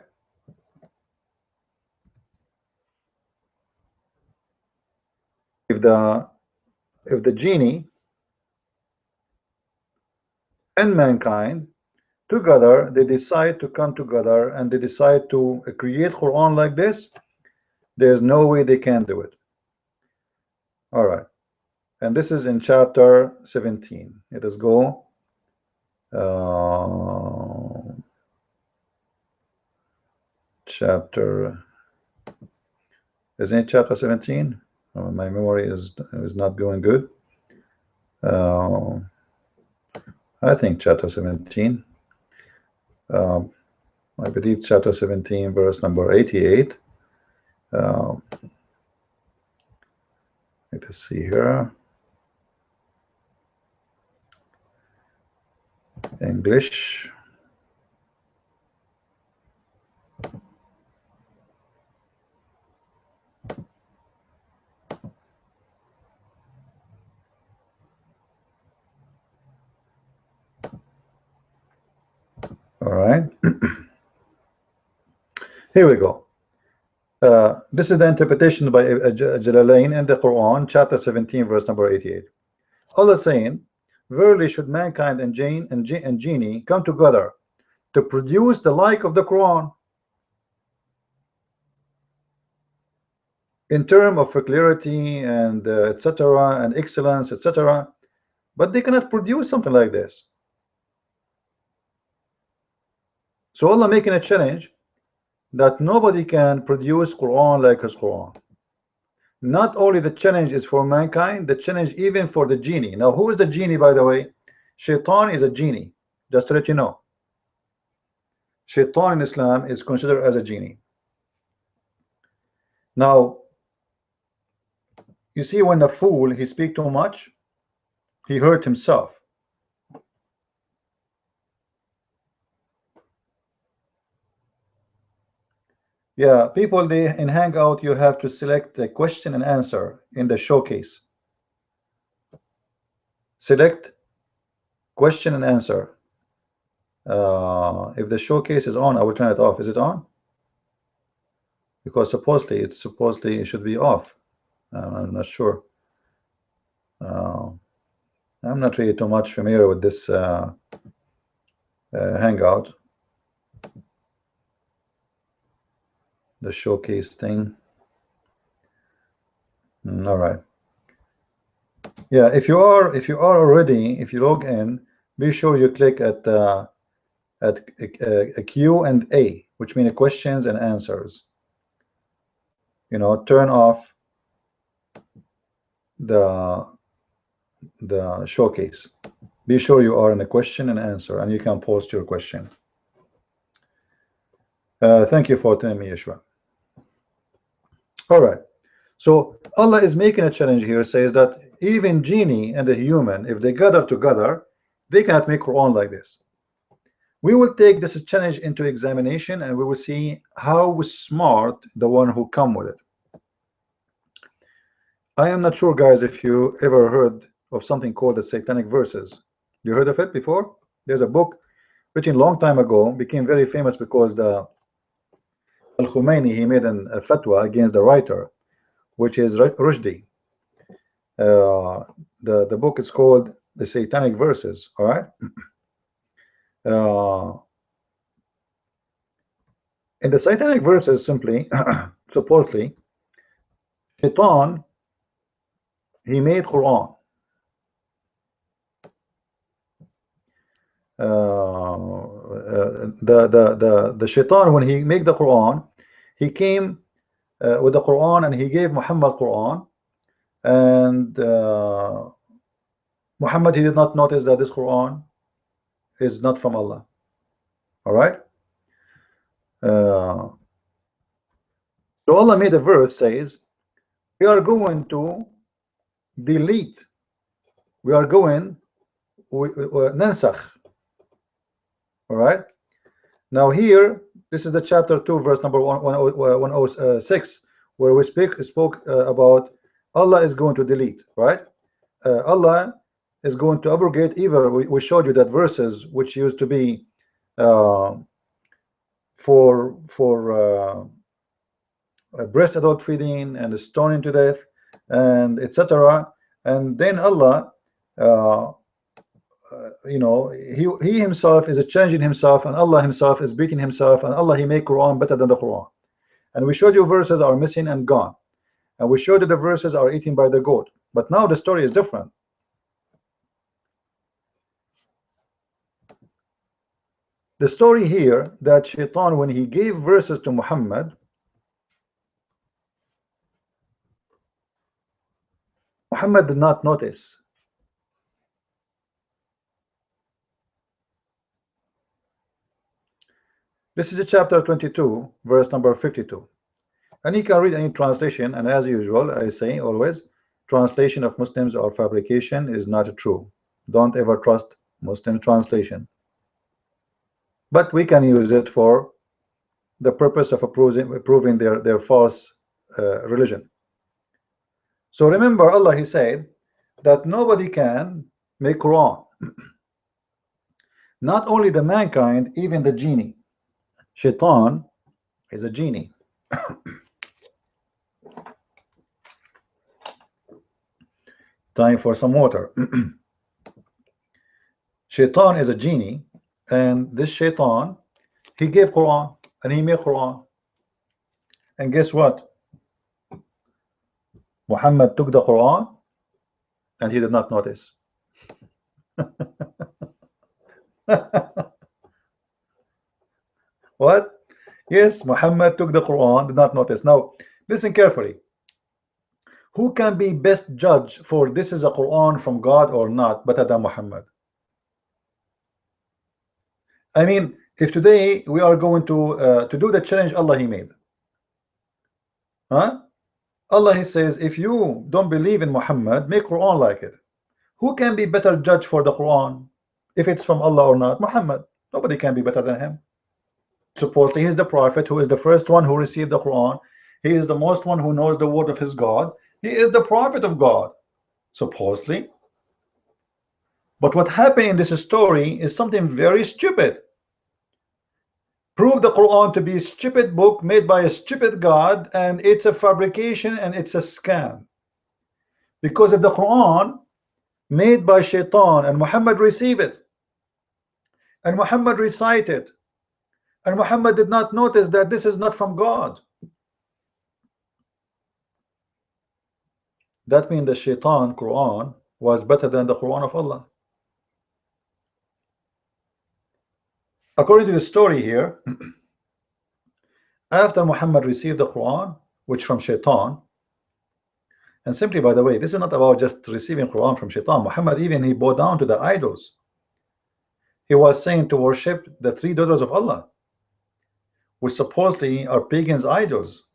If the genie and mankind together, they decide to come together and they decide to create Quran like this, there's no way they can do it. All right. And this is in chapter 17. Let us go. Chapter, isn't it chapter 17? My memory is not going good. I think chapter 17. I believe chapter 17, verse number 88. Let us see here. English. All right. Here we go. This is the interpretation by Jalalain in the Quran, chapter 17, verse number 88. Allah saying, verily should mankind and genie come together to produce the like of the Quran in terms of clarity and etc. and excellence, etc. But they cannot produce something like this. So Allah making a challenge that nobody can produce Quran like his Quran. Not only the challenge is for mankind, the challenge even for the genie. Now, who is the genie, by the way? Shaitan is a genie, just to let you know. Shaitan in Islam is considered as a genie. Now, you see, when a fool, he speaks too much, he hurt himself. Yeah, people, they in Hangout, you have to select a question and answer in the showcase. Select question and answer. If the showcase is on, I will turn it off. Is it on? Because supposedly it should be off. I'm not sure. I'm not really too much familiar with this Hangout, the showcase thing. All right. Yeah, if you are already, if you log in, be sure you click at a Q&A, which means questions and answers. You know, turn off the showcase. Be sure you are in a question and answer, and you can post your question. Thank you for telling me, Yeshua. All right. So Allah is making a challenge here, says that even genie and the human, if they gather together, they cannot make Quran like this. We will take this challenge into examination, and we will see how smart the one who come with it. I am not sure, guys, if you ever heard of something called the Satanic Verses. You heard of it before? There's a book written a long time ago, became very famous because the Al-Khomeini, he made a fatwa against the writer, which is Rushdie. The book is called the Satanic Verses. All right. In the Satanic Verses, simply, supposedly, Shaitan, he made Quran. The Shaitan, when he made the Quran, he came with the Quran, and he gave Muhammad Quran, and Muhammad, he did not notice that this Quran is not from Allah. All right. So Allah made a verse, says we are going to delete, we are going nansakh. All right. Now here, this is the chapter 2, verse number 106, where we spoke about Allah is going to delete, right? Allah is going to abrogate. Either we showed you that verses which used to be for breast adult feeding and stoning to death and etc. And then Allah, you know, he himself is changing himself, and Allah himself is beating himself, and Allah, he made Quran better than the Quran. And we showed you verses are missing and gone, and we showed you the verses are eaten by the goat. But now the story is different. The story here that Shaitan, when he gave verses to Muhammad, Muhammad did not notice. This is a chapter 22, verse number 52. And you can read any translation, and as usual, I say always, translation of Muslims or fabrication is not true. Don't ever trust Muslim translation. But we can use it for the purpose of proving their false religion. So remember, Allah, he said that nobody can make Quran. Not only the mankind, even the genie. Shaitan is a genie. Time for some water. Shaitan is a genie, and this Shaitan, he gave Quran, and he made Quran. And guess what? Muhammad took the Quran, and he did not notice. What? Yes, Muhammad took the Quran, did not notice. Now, listen carefully. Who can be best judge for this is a Quran from God or not, but than Muhammad? I mean, if today we are going to do the challenge Allah, he made, huh? Allah, he says, if you don't believe in Muhammad, make Quran like it. Who can be better judge for the Quran, if it's from Allah or not? Muhammad. Nobody can be better than him. Supposedly, he is the prophet who is the first one who received the Quran. He is the most one who knows the word of his God. He is the prophet of God, supposedly. But what happened in this story is something very stupid. prove the Quran to be a stupid book made by a stupid God, and it's a fabrication and it's a scam. Because if the Quran made by Shaitan and Muhammad received it, and Muhammad recited, and Muhammad did not notice that this is not from God, that means the Shaitan Quran was better than the Quran of Allah. According to the story here, after Muhammad received the Quran, which from Shaitan, and simply, by the way, this is not about just receiving Quran from Shaitan. Muhammad, even he bowed down to the idols. He was saying to worship the three daughters of Allah, which supposedly are pagans' idols.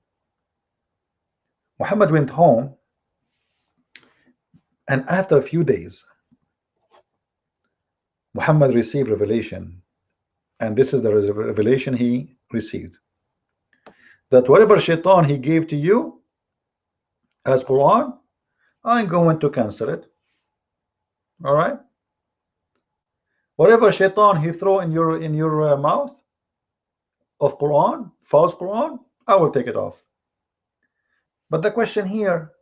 Muhammad went home, and after a few days, Muhammad received revelation, and this is the revelation he received, that whatever Shaitan he gave to you as Quran, I'm going to cancel it. All right, whatever Shaitan he throw in your mouth of Quran, false Quran, I will take it off. But the question here,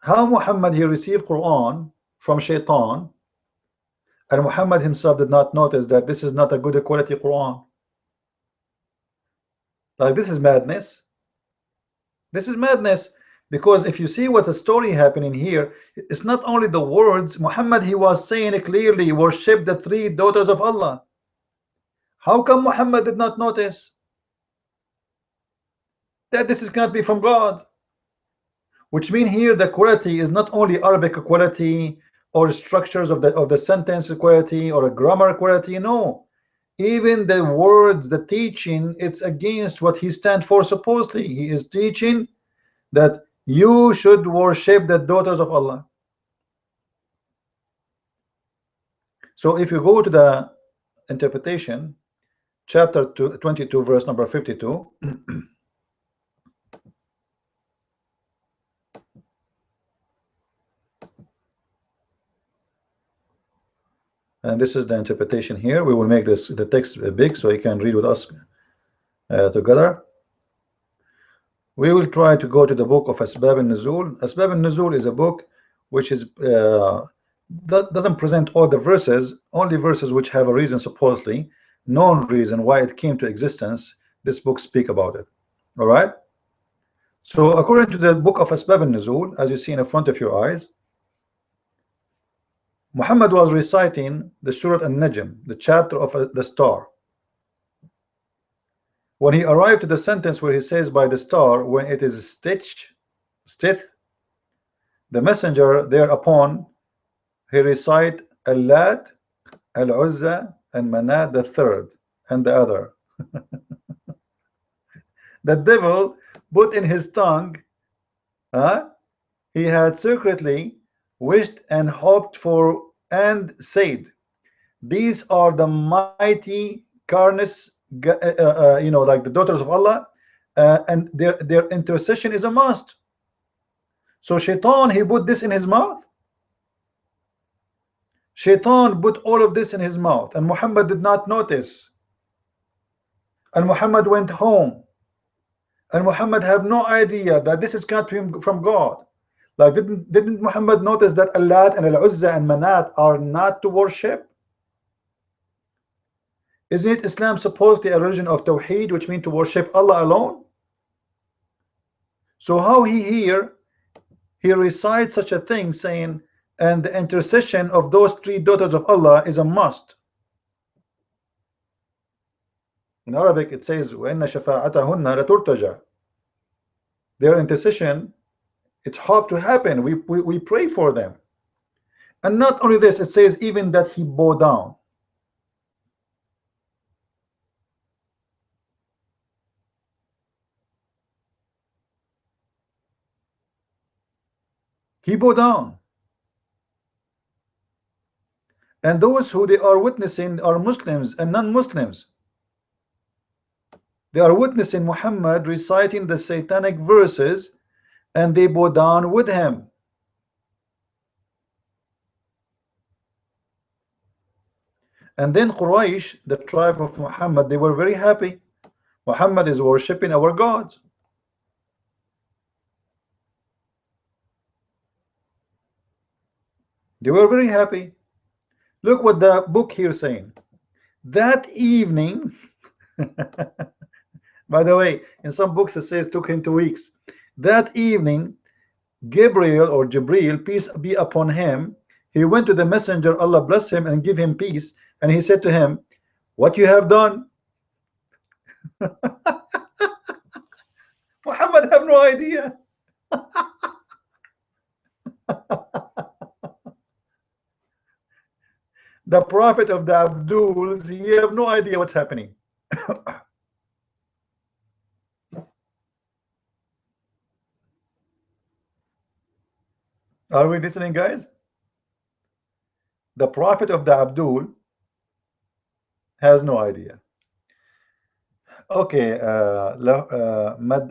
how Muhammad he received Quran from Shaitan, and Muhammad himself did not notice that this is not a good quality Quran? Like, this is madness. This is madness, because if you see what the story happening here, it's not only the words. Muhammad he was saying it clearly, worship the three daughters of Allah. How come Muhammad did not notice that this cannot be from God? Which mean here the quality is not only Arabic quality or structures of the sentence quality or a grammar quality. No, even the words, the teaching, it's against what he stands for. Supposedly he is teaching that you should worship the daughters of Allah. So if you go to the interpretation, chapter 22, verse number 52. And this is the interpretation here. We will make the text big so you can read with us together. We will try to go to the book of Asbab al-Nuzul. Asbab al-Nuzul is a book which is that doesn't present all the verses, only verses which have a reason, supposedly known reason why it came to existence. This book speak about it. All right. So according to the book of Asbab al-Nuzul, as you see in the front of your eyes, Muhammad was reciting the Surah An-Najm, the chapter of the star. When he arrived to the sentence where he says by the star, when it is stitched, the messenger thereupon he recite Al-Lat, Al-Uzza, and Manat the third and the other. The devil put in his tongue, he had secretly wished and hoped for and said, these are the mighty Karnas, like the daughters of Allah, and their intercession is a must. So Shaitan he put this in his mouth. Shaitan put all of this in his mouth, and Muhammad did not notice. And Muhammad went home, and Muhammad have no idea that this is not from God. Like, didn't Muhammad notice that Al-Lat and Al-Uzza and Manat are not to worship? Isn't it Islam supposedly a religion of Tawheed, which means to worship Allah alone? So how he recites such a thing, saying, and the intercession of those three daughters of Allah is a must. In Arabic it says, وَإِنَّ شَفَاعَتَهُنَّ لَتُرْتَجَى. Their intercession, it's hard to happen. We pray for them. And not only this, it says even that he bowed down. He bowed down. And those who they are witnessing are Muslims and non-Muslims. They are witnessing Muhammad reciting the satanic verses, and they bow down with him. And then Quraysh, the tribe of Muhammad, they were very happy. Muhammad is worshipping our gods. They were very happy. Look what the book here is saying. That evening, by the way, in some books it says took him 2 weeks. That evening, Gabriel or Jibril, peace be upon him, he went to the messenger, Allah bless him and give him peace, and he said to him, what you have done? Muhammad have no idea. The prophet of the Abduls, he have no idea what's happening. Are we listening, guys? The prophet of the Abdul has no idea. Okay,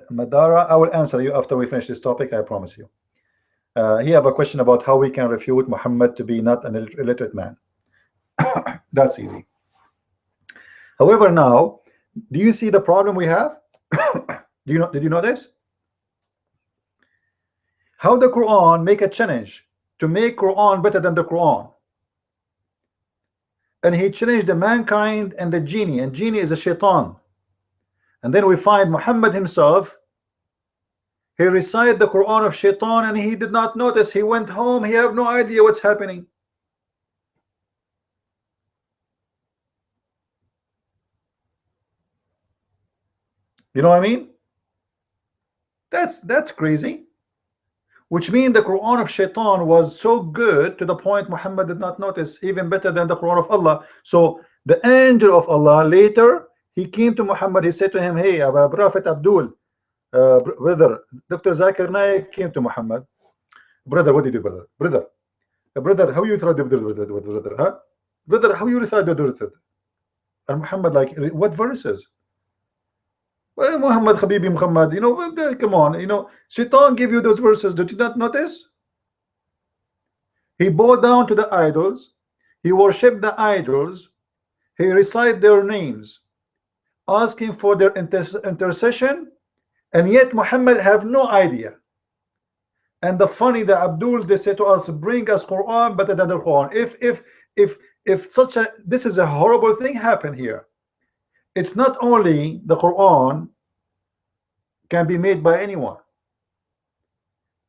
Madara, I will answer you after we finish this topic, I promise you. He have a question about how we can refute Muhammad to be not an illiterate man. That's easy. However, now, do you see the problem we have? Did you notice? How the Quran make a challenge to make Quran better than the Quran. And he challenged the mankind and the genie, and genie is a shaitan. And then we find Muhammad himself, he recited the Quran of shaitan and he did not notice. He went home, he have no idea what's happening. You know what I mean? That's crazy. Which means the Quran of shaitan was so good to the point Muhammad did not notice, even better than the Quran of Allah. So the angel of Allah later, he came to Muhammad, he said to him, hey, Prophet Abdul, brother, Dr. Zakir Naik came to Muhammad. Brother, what did you do, brother? Brother, how you recite brother? Huh? Brother, how you recite brother? And Muhammad like, what verses? Well, Muhammad, Habibi Muhammad, you know, come on, you know, Shaitan gave you those verses. Did you not notice? He bowed down to the idols, he worshipped the idols, he recited their names, asking for their intercession, and yet Muhammad have no idea. And the funny, the Abdul, they say to us, bring us Quran better than the Quran. If such a, this is a horrible thing happened here. It's not only the Quran can be made by anyone.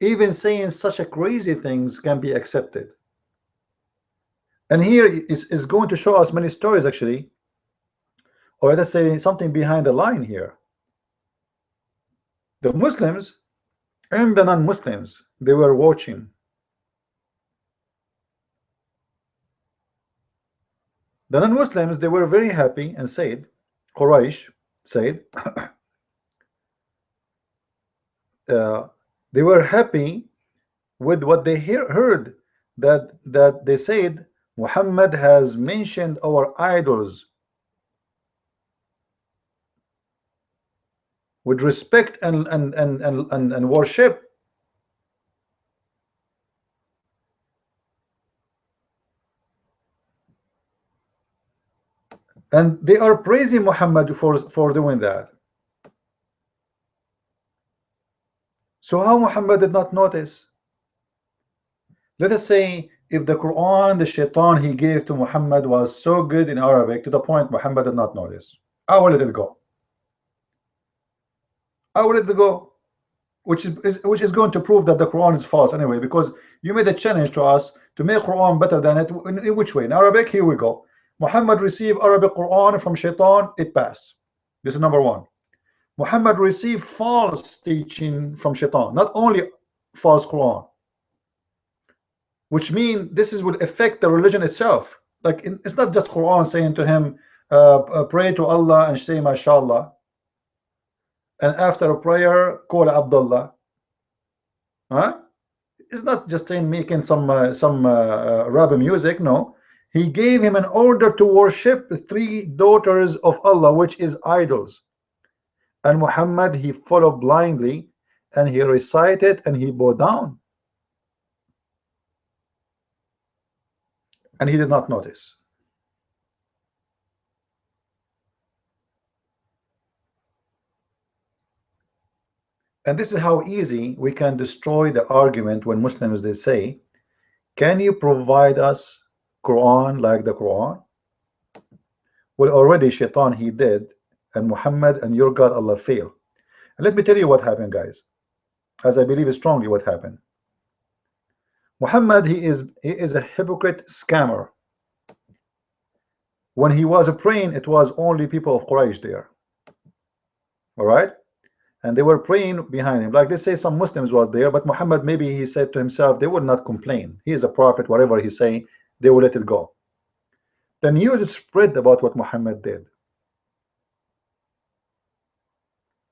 Even saying such a crazy things can be accepted. And here is going to show us many stories actually, or let's say something behind the line here. The Muslims and the non-Muslims, they were watching. The non-Muslims, they were very happy and said, Quraysh said, they were happy with what they heard, that they said Muhammad has mentioned our idols with respect and worship. And they are praising Muhammad for doing that. So how Muhammad did not notice? Let us say if the Quran, the shaitan he gave to Muhammad was so good in Arabic to the point Muhammad did not notice. I will let it go. I will let it go. Which is going to prove that the Quran is false anyway, because you made a challenge to us to make Quran better than it. In which way? In Arabic, here we go. Muhammad received Arabic Quran from shaitan, it passed. This is number one. Muhammad received false teaching from shaitan, not only false Quran, which means this will affect the religion itself. Like it's not just Quran saying to him, pray to Allah and say mashallah, and after a prayer call Abdullah. Huh? It's not just in making some rap music. No, he gave him an order to worship the 3 daughters of Allah, which is idols. And Muhammad, he followed blindly, and he recited and he bowed down, and he did not notice. And this is how easy we can destroy the argument when Muslims they say, can you provide us Quran like the Quran? Well, already Shaitan he did, and Muhammad and your God Allah failed. And let me tell you what happened, guys, as I believe strongly what happened. Muhammad he is a hypocrite scammer. When he was praying, it was only people of Quraysh there. All right, and they were praying behind him. Like they say some Muslims was there, but Muhammad maybe he said to himself they would not complain. He is a prophet, whatever he say, they will let it go. The news spread about what Muhammad did,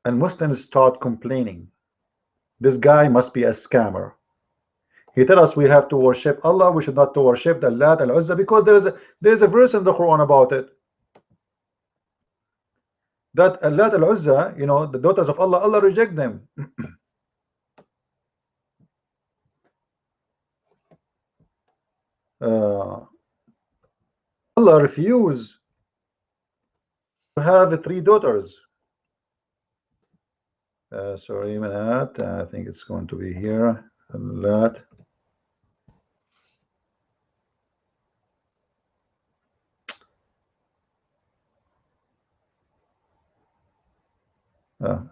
and Muslims start complaining. This guy must be a scammer. He tell us we have to worship Allah, we should not to worship the Lat al Uzza, because there is a verse in the Quran about it. That Lat al Uzza, you know, the daughters of Allah, Allah reject them. Allah refused to have 3 daughters. Sorry a minute, I think it's going to be here. Lat.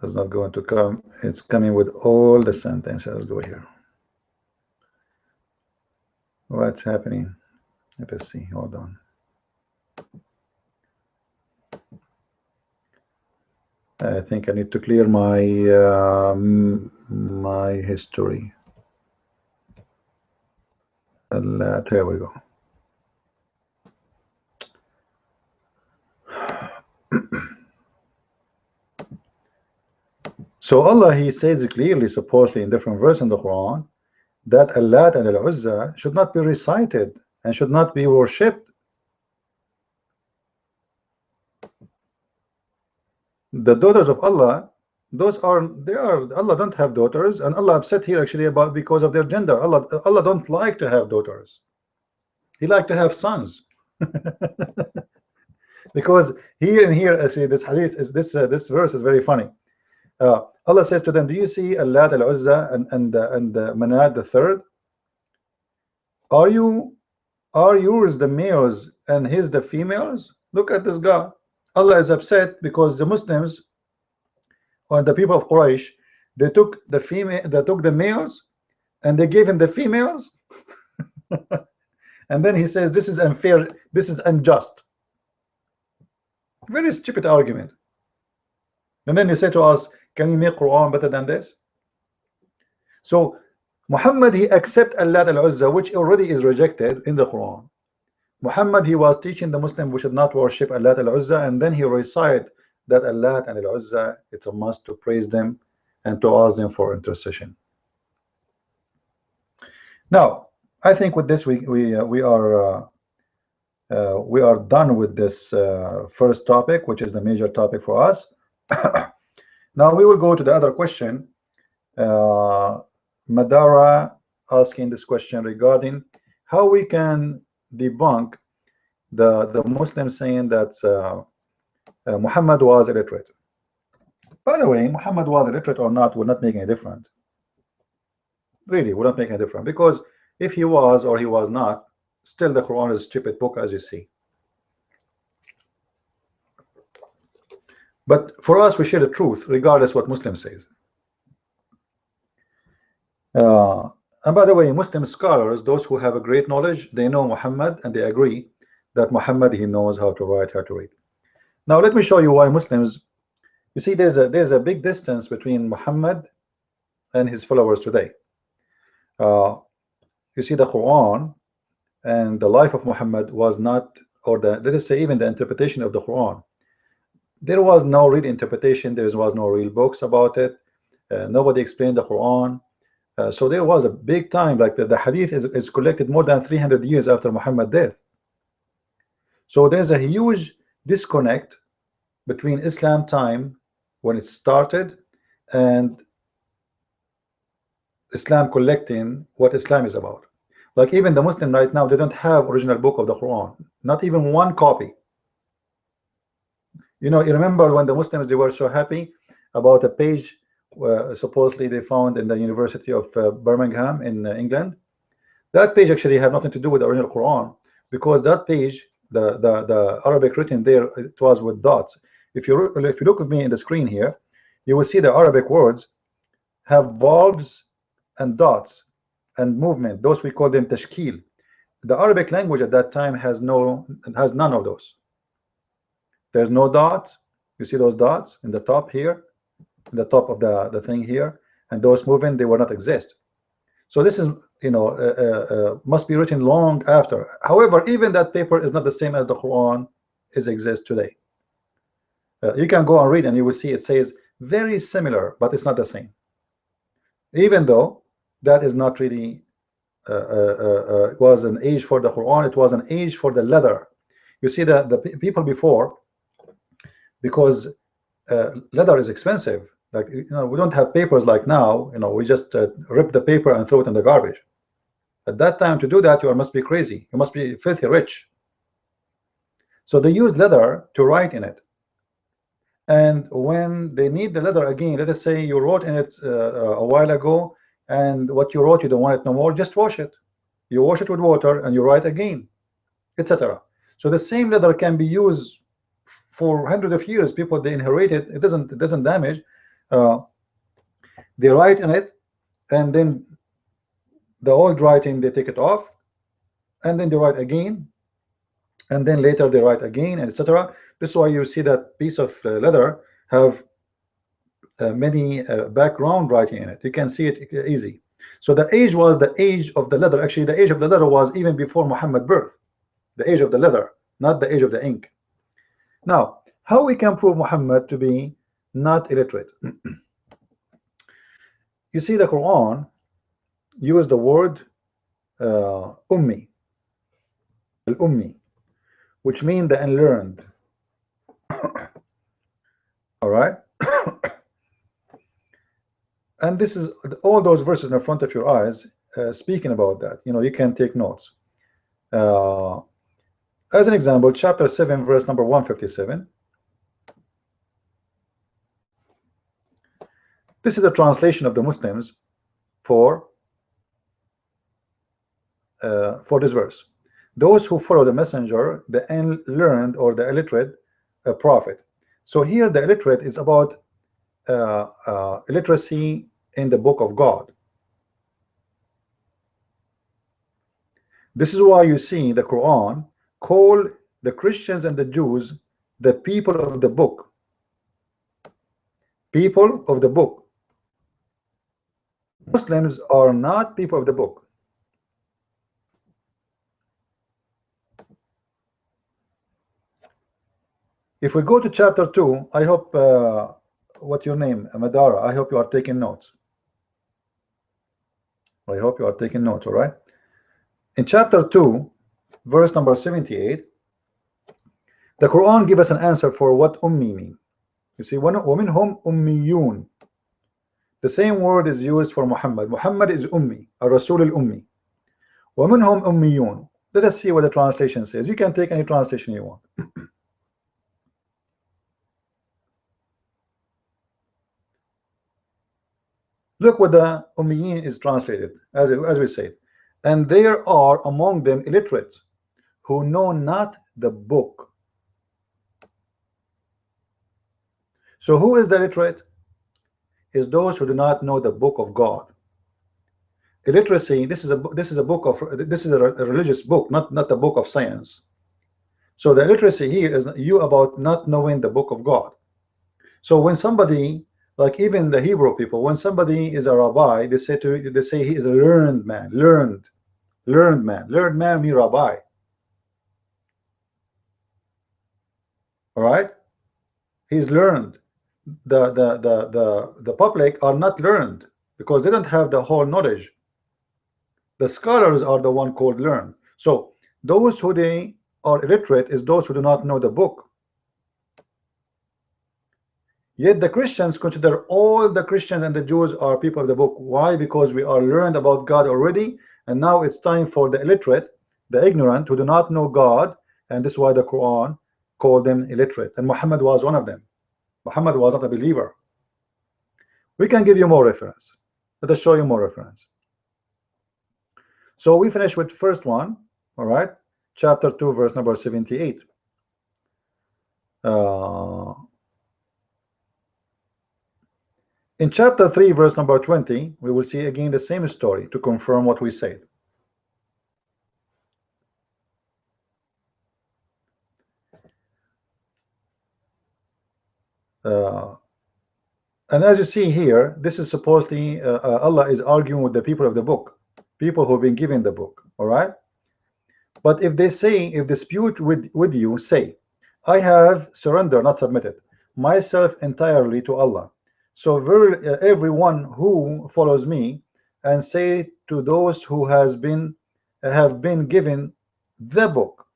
It's not going to come. It's coming with all the sentences. Let's go here. What's happening? Let us see. Hold on. I think I need to clear my my history. Here we go. So Allah he says clearly, supposedly in different verses in the Quran, that Allah and Al-Uzza should not be recited and should not be worshipped. The daughters of Allah, Allah don't have daughters, and Allah upset here actually about because of their gender. Allah don't like to have daughters. He like to have sons. Because here and here, see this hadith is this verse is very funny. Allah says to them, do you see Allah al-Uzza and Manat the third? Are yours the males and his the females? Look at this guy. Allah is upset because the Muslims or the people of Quraysh, they took the males and they gave him the females. And then he says this is unfair, this is unjust. Very stupid argument. And then he said to us, can you make Quran better than this? So Muhammad he accept Allah al-Uzza, which already is rejected in the Quran. Muhammad he was teaching the Muslim we should not worship Allah al-Uzza, and then he recite that Allah and al-Uzza, it's a must to praise them and to ask them for intercession. Now I think with this we are done with this first topic, which is the major topic for us. Now we will go to the other question. Madara asking this question regarding how we can debunk the Muslims saying that Muhammad was illiterate. By the way, Muhammad was illiterate or not will not make any difference. Really will not make any difference, because if he was or he was not, still the Quran is a stupid book, as you see. But for us, we share the truth regardless what Muslim says. And by the way, Muslim scholars, those who have a great knowledge, they know Muhammad and they agree that Muhammad he knows how to write, how to read. Now let me show you why Muslims, you see there's a big distance between Muhammad and his followers today. You see the Quran and the life of Muhammad was not, or let us say even the interpretation of the Quran, there was no real interpretation, there was no real books about it, nobody explained the Quran. So there was a big time, like the hadith is collected more than 300 years after Muhammad's death. So there's a huge disconnect between Islam time when it started and Islam collecting what Islam is about. Like even the Muslim right now, they don't have original book of the Quran, not even one copy. You know, you remember when the Muslims, they were so happy about a page supposedly they found in the University of Birmingham in England. That page actually had nothing to do with the original Quran, because that page, the Arabic written there, it was with dots. If you look at me in the screen here, you will see the Arabic words have valves and dots and movement. Those we call them tashkil. The Arabic language at that time has none of those. There's no dots. You see those dots in the top here, in the top of the thing here, and those movement, they will not exist. So this is, you know, must be written long after. However, even that paper is not the same as the Quran exists today. You can go and read and you will see it says very similar, but it's not the same. Even though that is not really it was an age for the Quran, it was an age for the leather. You see that the people before, because leather is expensive, like, you know, we don't have papers like now, you know, we just rip the paper and throw it in the garbage. At that time, to do that, you must be crazy, you must be filthy rich. So they use leather to write in it, and when they need the leather again, let us say you wrote in it a while ago, and what you wrote, you don't want it no more, just wash it. You wash it with water and you write again, etc. So the same leather can be used for hundreds of years. People, they inherit it, it doesn't damage. They write in it, and then the old writing, they take it off, and then they write again, and then later they write again, and etc. This is why you see that piece of leather have many background writing in it. You can see it easy. So the age was the age of the leather. Actually, the age of the leather was even before Muhammad's birth. The age of the leather, not the age of the ink. Now, how we can prove Muhammad to be not illiterate? You see, the Quran used the word ummi, al-ummi, which means the unlearned. All right. And this is all those verses in front of your eyes speaking about that. You know, you can take notes. As an example, chapter 7, verse number 157. This is a translation of the Muslims for this verse. Those who follow the messenger, the unlearned or the illiterate prophet. So here the illiterate is about illiteracy in the book of God. This is why you see the Quran call the Christians and the Jews the people of the book. People of the book. Muslims are not people of the book. If we go to chapter 2, I hope what's your name, Madara, I hope you are taking notes. I hope you are taking notes. All right. In chapter 2, verse number 78, the Quran gives us an answer for what ummi mean. You see, وَمِنْهُمْ ummiyun. The same word is used for Muhammad. Muhammad is ummi, a Rasul al-ummi. وَمِنْهُمْ ummiyun. Let us see what the translation says. You can take any translation you want. Look what the ummiyin is translated, as we say. And there are among them illiterates who know not the book. So who is the illiterate? Is those who do not know the book of God. Illiteracy, this is a religious book, not a book of science. So the illiteracy here is you about not knowing the book of God. So when somebody, like even the Hebrew people, when somebody is a rabbi, they say he is a learned man. Learned man means rabbi. All right, he's learned. The public are not learned because they don't have the whole knowledge. The scholars are the one called learned. So those who they are illiterate is those who do not know the book. Yet the Christians consider all the Christians and the Jews are people of the book. Why? Because we are learned about God already, and now it's time for the illiterate, the ignorant, who do not know God, and this is why the Quran called them illiterate. And Muhammad was one of them. Muhammad was not a believer. We can give you more reference. Let us show you more reference. So we finish with first one, all right, chapter 2 verse number 78. In chapter 3 verse number 20, we will see again the same story to confirm what we said. And as you see here, this is supposedly Allah is arguing with the people of the book, people who've been given the book, all right? But if they say, if dispute with you, say, I have surrendered, not submitted, myself entirely to Allah. So everyone who follows me, and say to those who have been given the book,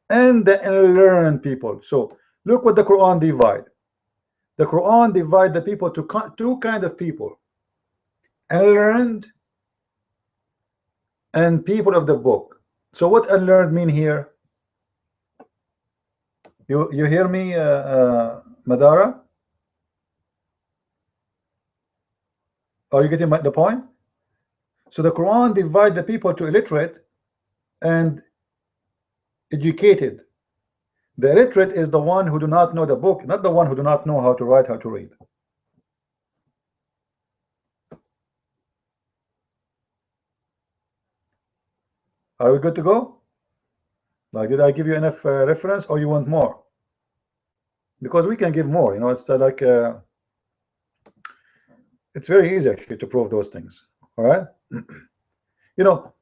and the unlearned people. So look what the Quran divide. The Quran divide the people to two kind of people: unlearned and people of the book. So what unlearned mean here? You hear me, Madara? Are you getting the point? So the Quran divide the people to illiterate and educated. The illiterate is the one who do not know the book, not the one who do not know how to write, how to read. Are we good to go? Like, did I give you enough reference, or you want more? Because we can give more, you know. It's like it's very easy actually to prove those things. All right. You know,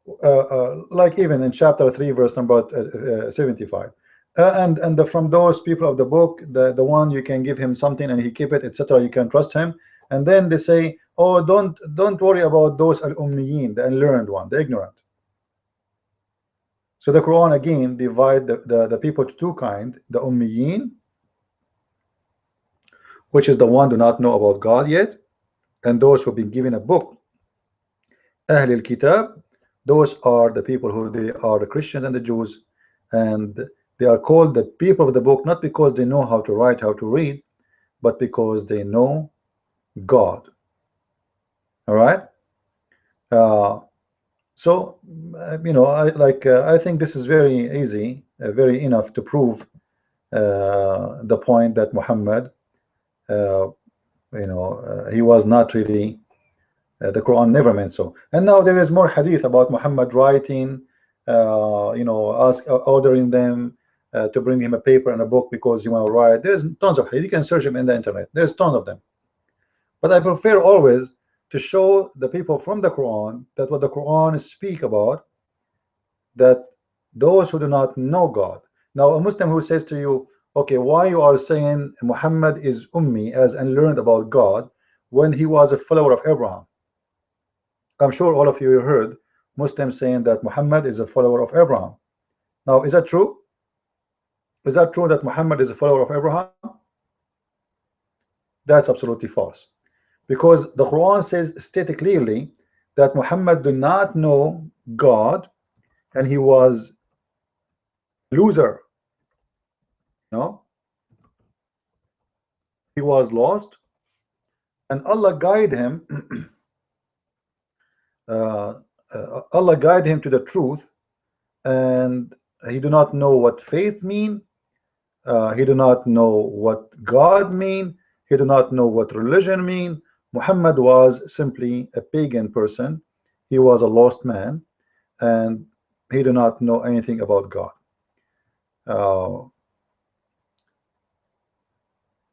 like even in chapter 3 verse number 75, and from those people of the book, the one you can give him something and he keep it, etc., you can trust him. And then they say, oh, don't worry about those al-ummiyin, the unlearned one, the ignorant. So the Quran again divide the people to two kind: the ummiyin, which is the one do not know about God yet, and those who've been given a book, Ahl al-Kitab. Those are the people who they are the Christians and the Jews, and they are called the people of the book not because they know how to write, how to read, but because they know God. All right. So you know, I think this is very easy, very enough to prove the point that Muhammad, you know, he was not really. The Quran never meant so. And now there is more hadith about Muhammad writing, you know, ordering them to bring him a paper and a book because you want to write. There's tons of hadith. You can search them in the internet. There's tons of them. But I prefer always to show the people from the Quran that what the Quran speak about, that those who do not know God. Now a Muslim who says to you, okay, why you are saying Muhammad is ummi, as unlearned about God, when he was a follower of Abraham? I'm sure all of you heard Muslims saying that Muhammad is a follower of Abraham. Now, is that true? Is that true that Muhammad is a follower of Abraham? That's absolutely false, because the Quran says, state clearly, that Muhammad did not know God, and he was a loser. No, he was lost, and Allah guided him. Allah guided him to the truth, and he do not know what faith mean. He do not know what God mean. He do not know what religion mean. Muhammad was simply a pagan person. He was a lost man, and he do not know anything about God.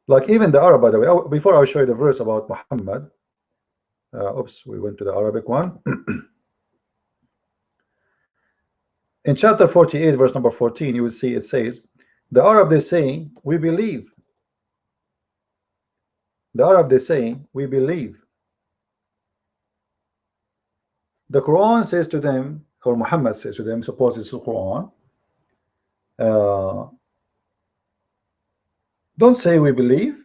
Like even the Arab, by the way, before I show you the verse about Muhammad, oops, we went to the Arabic one. In chapter 48 verse number 14, you will see it says, the Arab, they say, we believe. The Arab, they say, we believe. The Quran says to them, or Muhammad says to them, suppose it's the Quran, don't say we believe,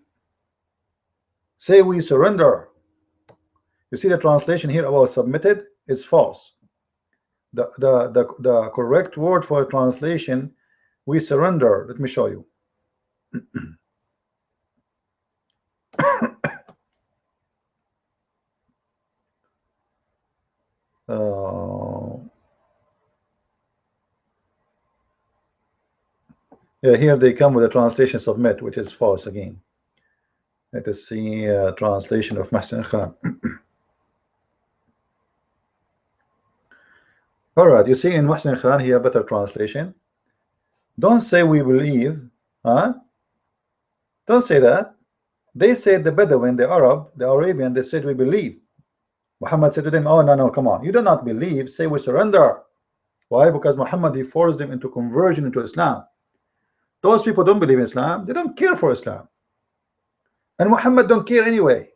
say we surrender. You see the translation here about submitted is false. The correct word for translation, we surrender. Let me show you. Yeah, here they come with a translation submit, which is false again. Let us see translation of Mahsen Khan. All right, you see in Mahsen Khan here better translation. Don't say we believe, huh? Don't say that. They said the Bedouin, the Arab, the Arabian, they said we believe. Muhammad said to them, oh no, come on, you do not believe, say we surrender. Why? Because Muhammad, he forced them into conversion into Islam. Those people don't believe in Islam, they don't care for Islam. And Muhammad don't care anyway.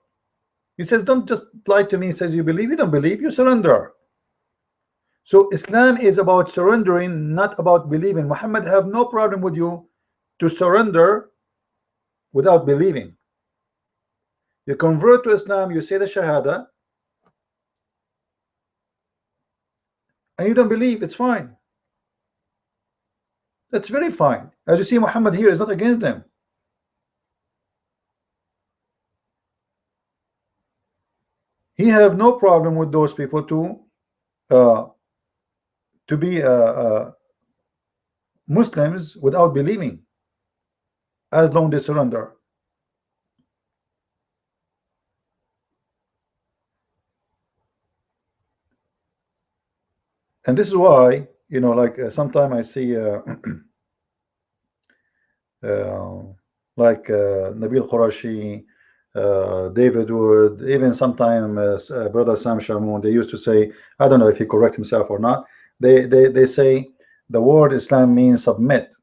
He says, don't just lie to me. He says, you believe, you don't believe, you surrender. So Islam is about surrendering, not about believing. Muhammad have no problem with you to surrender without believing. You convert to Islam, you say the Shahada, and you don't believe, it's fine. That's very fine. As you see, Muhammad here is not against them. He have no problem with those people to be Muslims without believing, as long as they surrender. And this is why, you know, like sometimes I see like Nabil Qurashi, David Wood, even sometimes brother Sam Shamoun, they used to say, I don't know if he correct himself or not, they say the word Islam means submit.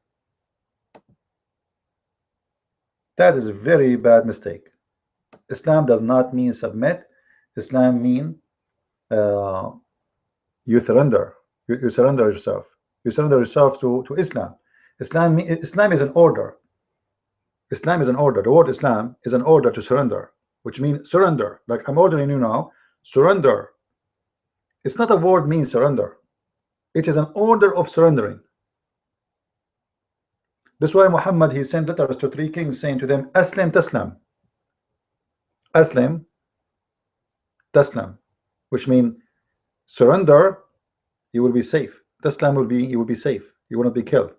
That is a very bad mistake. Islam does not mean submit. Islam means you surrender. You surrender yourself. You surrender yourself to Islam. Islam is an order. Islam is an order. The word Islam is an order to surrender, which means surrender. Like I'm ordering you now, surrender. It's not a word means surrender. It is an order of surrendering. That's why Muhammad, he sent letters to 3 kings saying to them, Aslim Taslam. Aslim Taslam, which means surrender, you will be safe. Taslam will be, you will be safe. You will not be killed.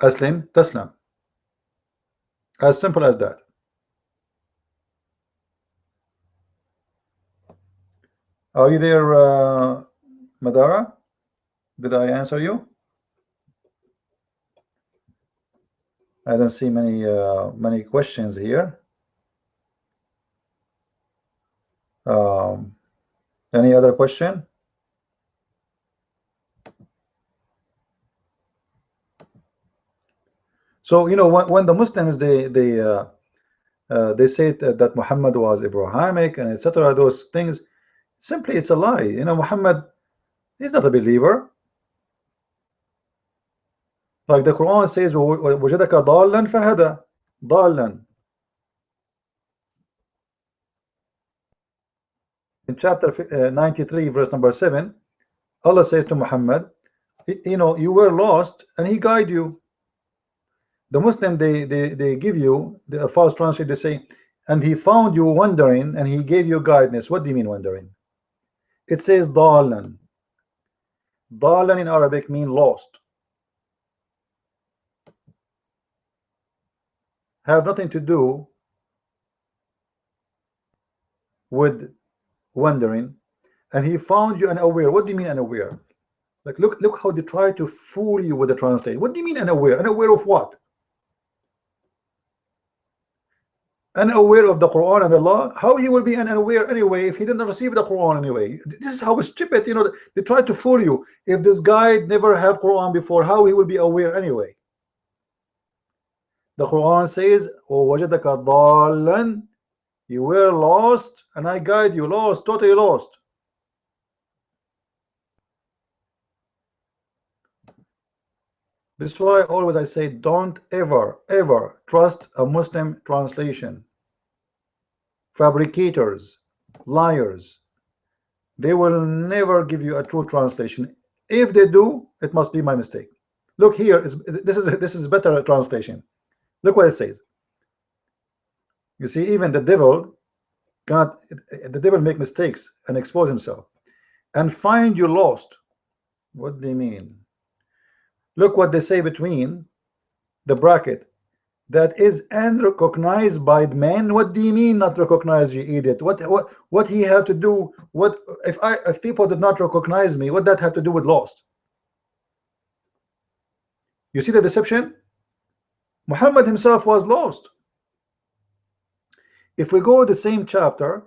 Aslim Taslam. As simple as that. Are you there, Madara? Did I answer you? I don't see many questions here. Any other question? So you know, when the Muslims they say that Muhammad was Abrahamic and etc. Those things, simply it's a lie. You know, Muhammad is not a believer. Like the Quran says, وَوَجَدَكَ ضَالًّا فَهَدَى. ضَالًّا. In chapter 93, verse number 7, Allah says to Muhammad, you know, you were lost and he guided you. The Muslim, they give you the false translation. They say, and he found you wandering and he gave you guidance. What do you mean wandering? It says ضَالًّا. ضَالًّا in Arabic mean lost. Have nothing to do with wandering, and he found you unaware. What do you mean unaware? Like look how they try to fool you with the translation. What do you mean unaware? Unaware of what? Unaware of the Quran and the law? How he will be unaware anyway if he didn't receive the Quran anyway? This is how stupid, you know, they try to fool you. If this guy never had Quran before, how he will be aware anyway? The Quran says, وَوَجَدَكَ ضَالًّا, you were lost and I guide you. Lost, totally lost. This is why always I say, don't ever trust a Muslim translation. Fabricators, liars, they will never give you a true translation. If they do, it must be my mistake. Look here, this is better translation. Look what it says. You see, even the devil, God, the devil make mistakes and expose himself and find you lost. What do you mean? Look what they say between the bracket. That is unrecognized by man. What do you mean not recognized, you idiot? What he have to do? What if people did not recognize me? What that have to do with lost? You see the deception? Muhammad himself was lost. If we go the same chapter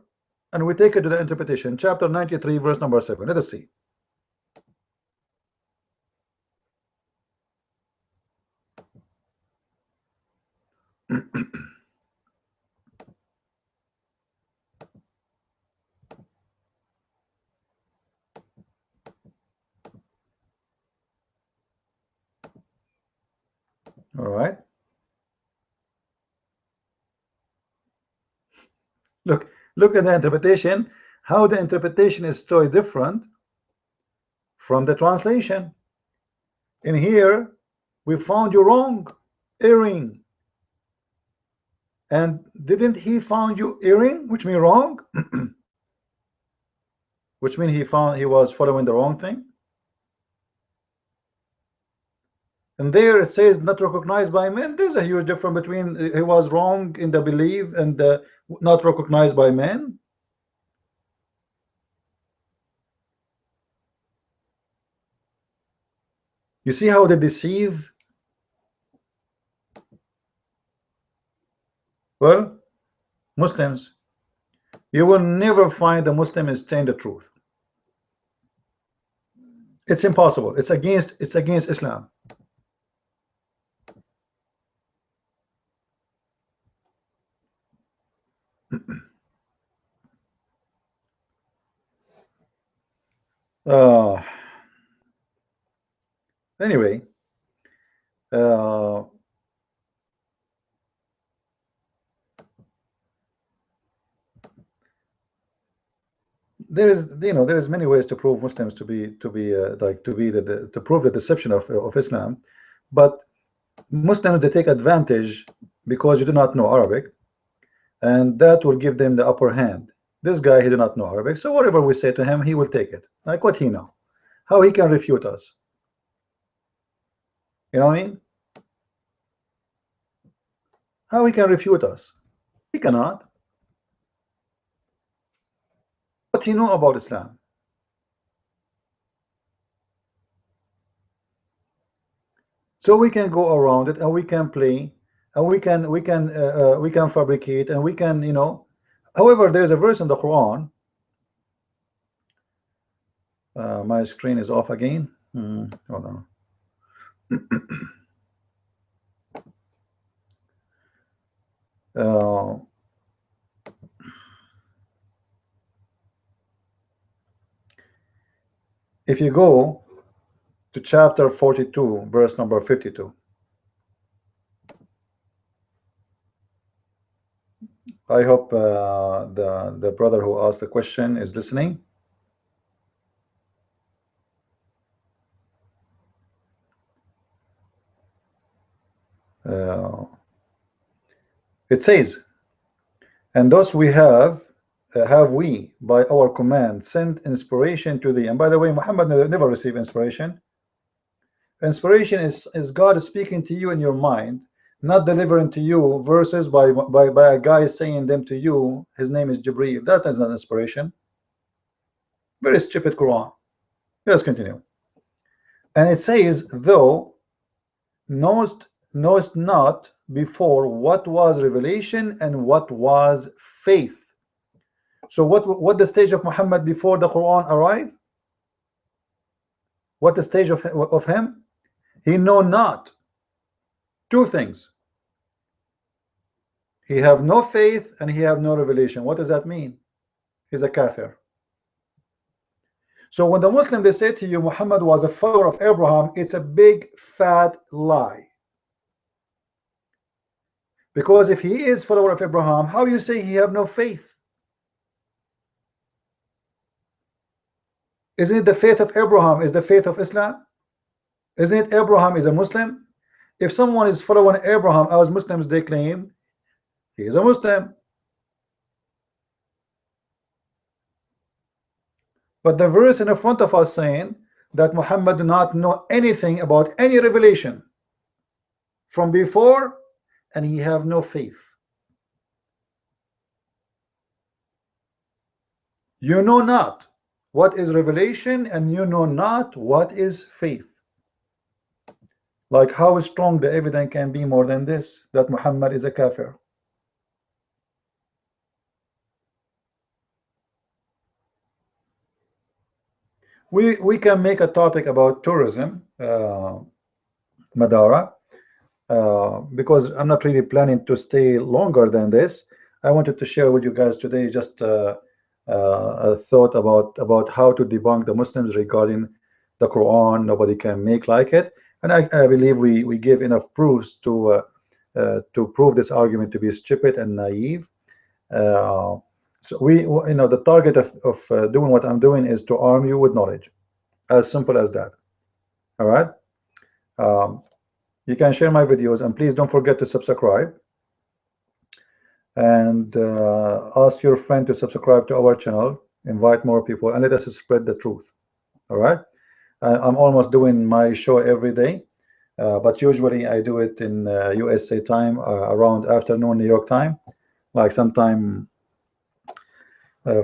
and we take it to the interpretation, chapter 93, verse number 7. Let us see. All right. Look at the interpretation. How the interpretation is so different from the translation. In here, we found you wrong, erring. And didn't he found you erring, which means wrong? Which means he was following the wrong thing. And there it says not recognized by men. There's a huge difference between he was wrong in the belief and not recognized by men. You see how they deceive? Well, Muslims, you will never find a Muslim is saying the truth. It's impossible. It's against Islam. Anyway, there is many ways to prove Muslims to prove the deception of Islam, but Muslims, they take advantage because you do not know Arabic, and that will give them the upper hand. This guy, he do not know Arabic, so whatever we say to him, he will take it. Like what he know, how he can refute us. You know what I mean? How he can refute us? He cannot. What he know about Islam? So we can go around it, and we can play, and we can fabricate, and we can, you know. However, there's a verse in the Quran. My screen is off again. Hold on. If you go to chapter 42, verse number 52. I hope the brother who asked the question is listening. It says, and thus we have we by our command sent inspiration to thee. And by the way, Muhammad never received inspiration. Inspiration is God speaking to you in your mind, not delivering to you verses by a guy saying them to you. His name is Jibreel. That is not inspiration. Very stupid Quran. Let's continue. And it says, though knowest not before what was revelation and what was faith. So what the stage of Muhammad before the Quran arrived? What the stage of him? He know not two things. He have no faith and he have no revelation. What does that mean? He's a kafir. So when the Muslim, they say to you Muhammad was a follower of Abraham, it's a big fat lie. Because if he is follower of Abraham, how you say he have no faith? Isn't it the faith of Abraham is the faith of Islam? Isn't it Abraham is a Muslim? If someone is following Abraham, as Muslims they claim, he is a Muslim. But the verse in front of us saying that Muhammad do not know anything about any revelation from before, and he have no faith. You know not what is revelation, and you know not what is faith. Like, how strong the evidence can be more than this, that Muhammad is a kafir? We can make a topic about tourism, Madara, because I'm not really planning to stay longer than this. I wanted to share with you guys today just a thought about how to debunk the Muslims regarding the Quran. Nobody can make like it, and I believe we give enough proofs to prove this argument to be stupid and naive. So the target of doing what I'm doing is to arm you with knowledge, as simple as that. All right. You can share my videos, and please don't forget to subscribe, and ask your friend to subscribe to our channel, invite more people, and let us spread the truth. All right. I'm almost doing my show every day, but usually I do it in USA time, around afternoon New York time, like sometime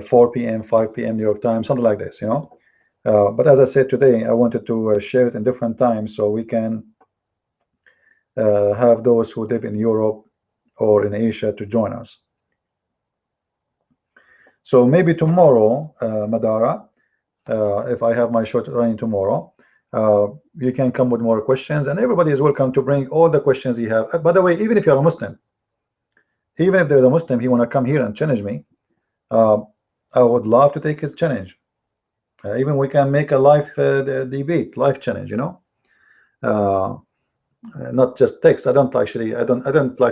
4 p.m., 5 p.m. New York time, something like this, but as I said today, I wanted to share it in different times so we can have those who live in Europe or in Asia to join us. So maybe tomorrow, Madara, if I have my show running tomorrow, you can come with more questions, and everybody is welcome to bring all the questions you have. By the way, even if you're a Muslim, even if there's a Muslim, he want to come here and challenge me, I would love to take his challenge. Even we can make a live debate, live challenge, not just text. I don't like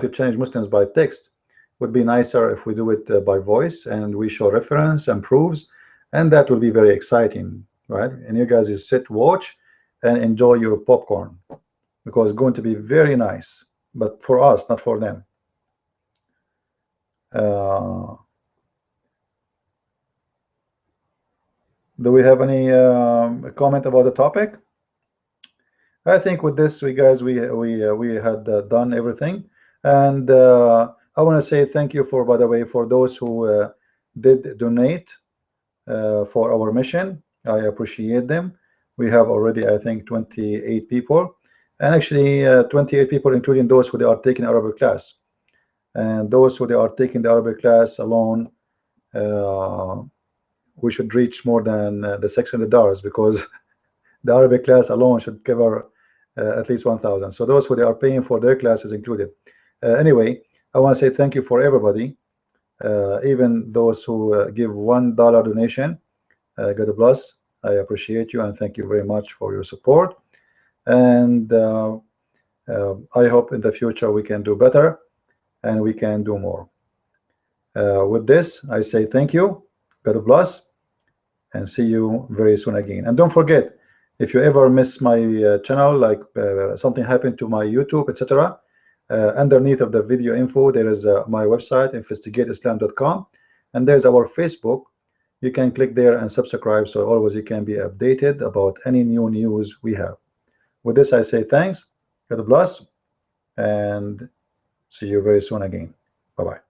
to challenge Muslims by text. Would be nicer if we do it by voice, and we show reference and proofs, and that will be very exciting, right? And you guys just sit, watch, and enjoy your popcorn, because it's going to be very nice, but for us, not for them. Do we have any comment about the topic? I think with this, we had done everything, and I want to say thank you by the way, for those who did donate for our mission. I appreciate them. We have already, I think, 28 people, and actually 28 people, including those who they are taking Arabic class, and those who they are taking the Arabic class alone. We should reach more than the $600, because the Arabic class alone should cover at least 1,000. So those who they are paying for their classes included. Anyway, I want to say thank you for everybody, even those who give $1 donation. God bless. I appreciate you, and thank you very much for your support. And I hope in the future we can do better, and we can do more. With this, I say thank you. God bless, and see you very soon again. And don't forget, if you ever miss my channel, like something happened to my YouTube, etc., underneath of the video info, there is my website, investigateislam.com, and there's our Facebook. You can click there and subscribe, so always you can be updated about any new news we have. With this, I say thanks, God bless, and see you very soon again. Bye-bye.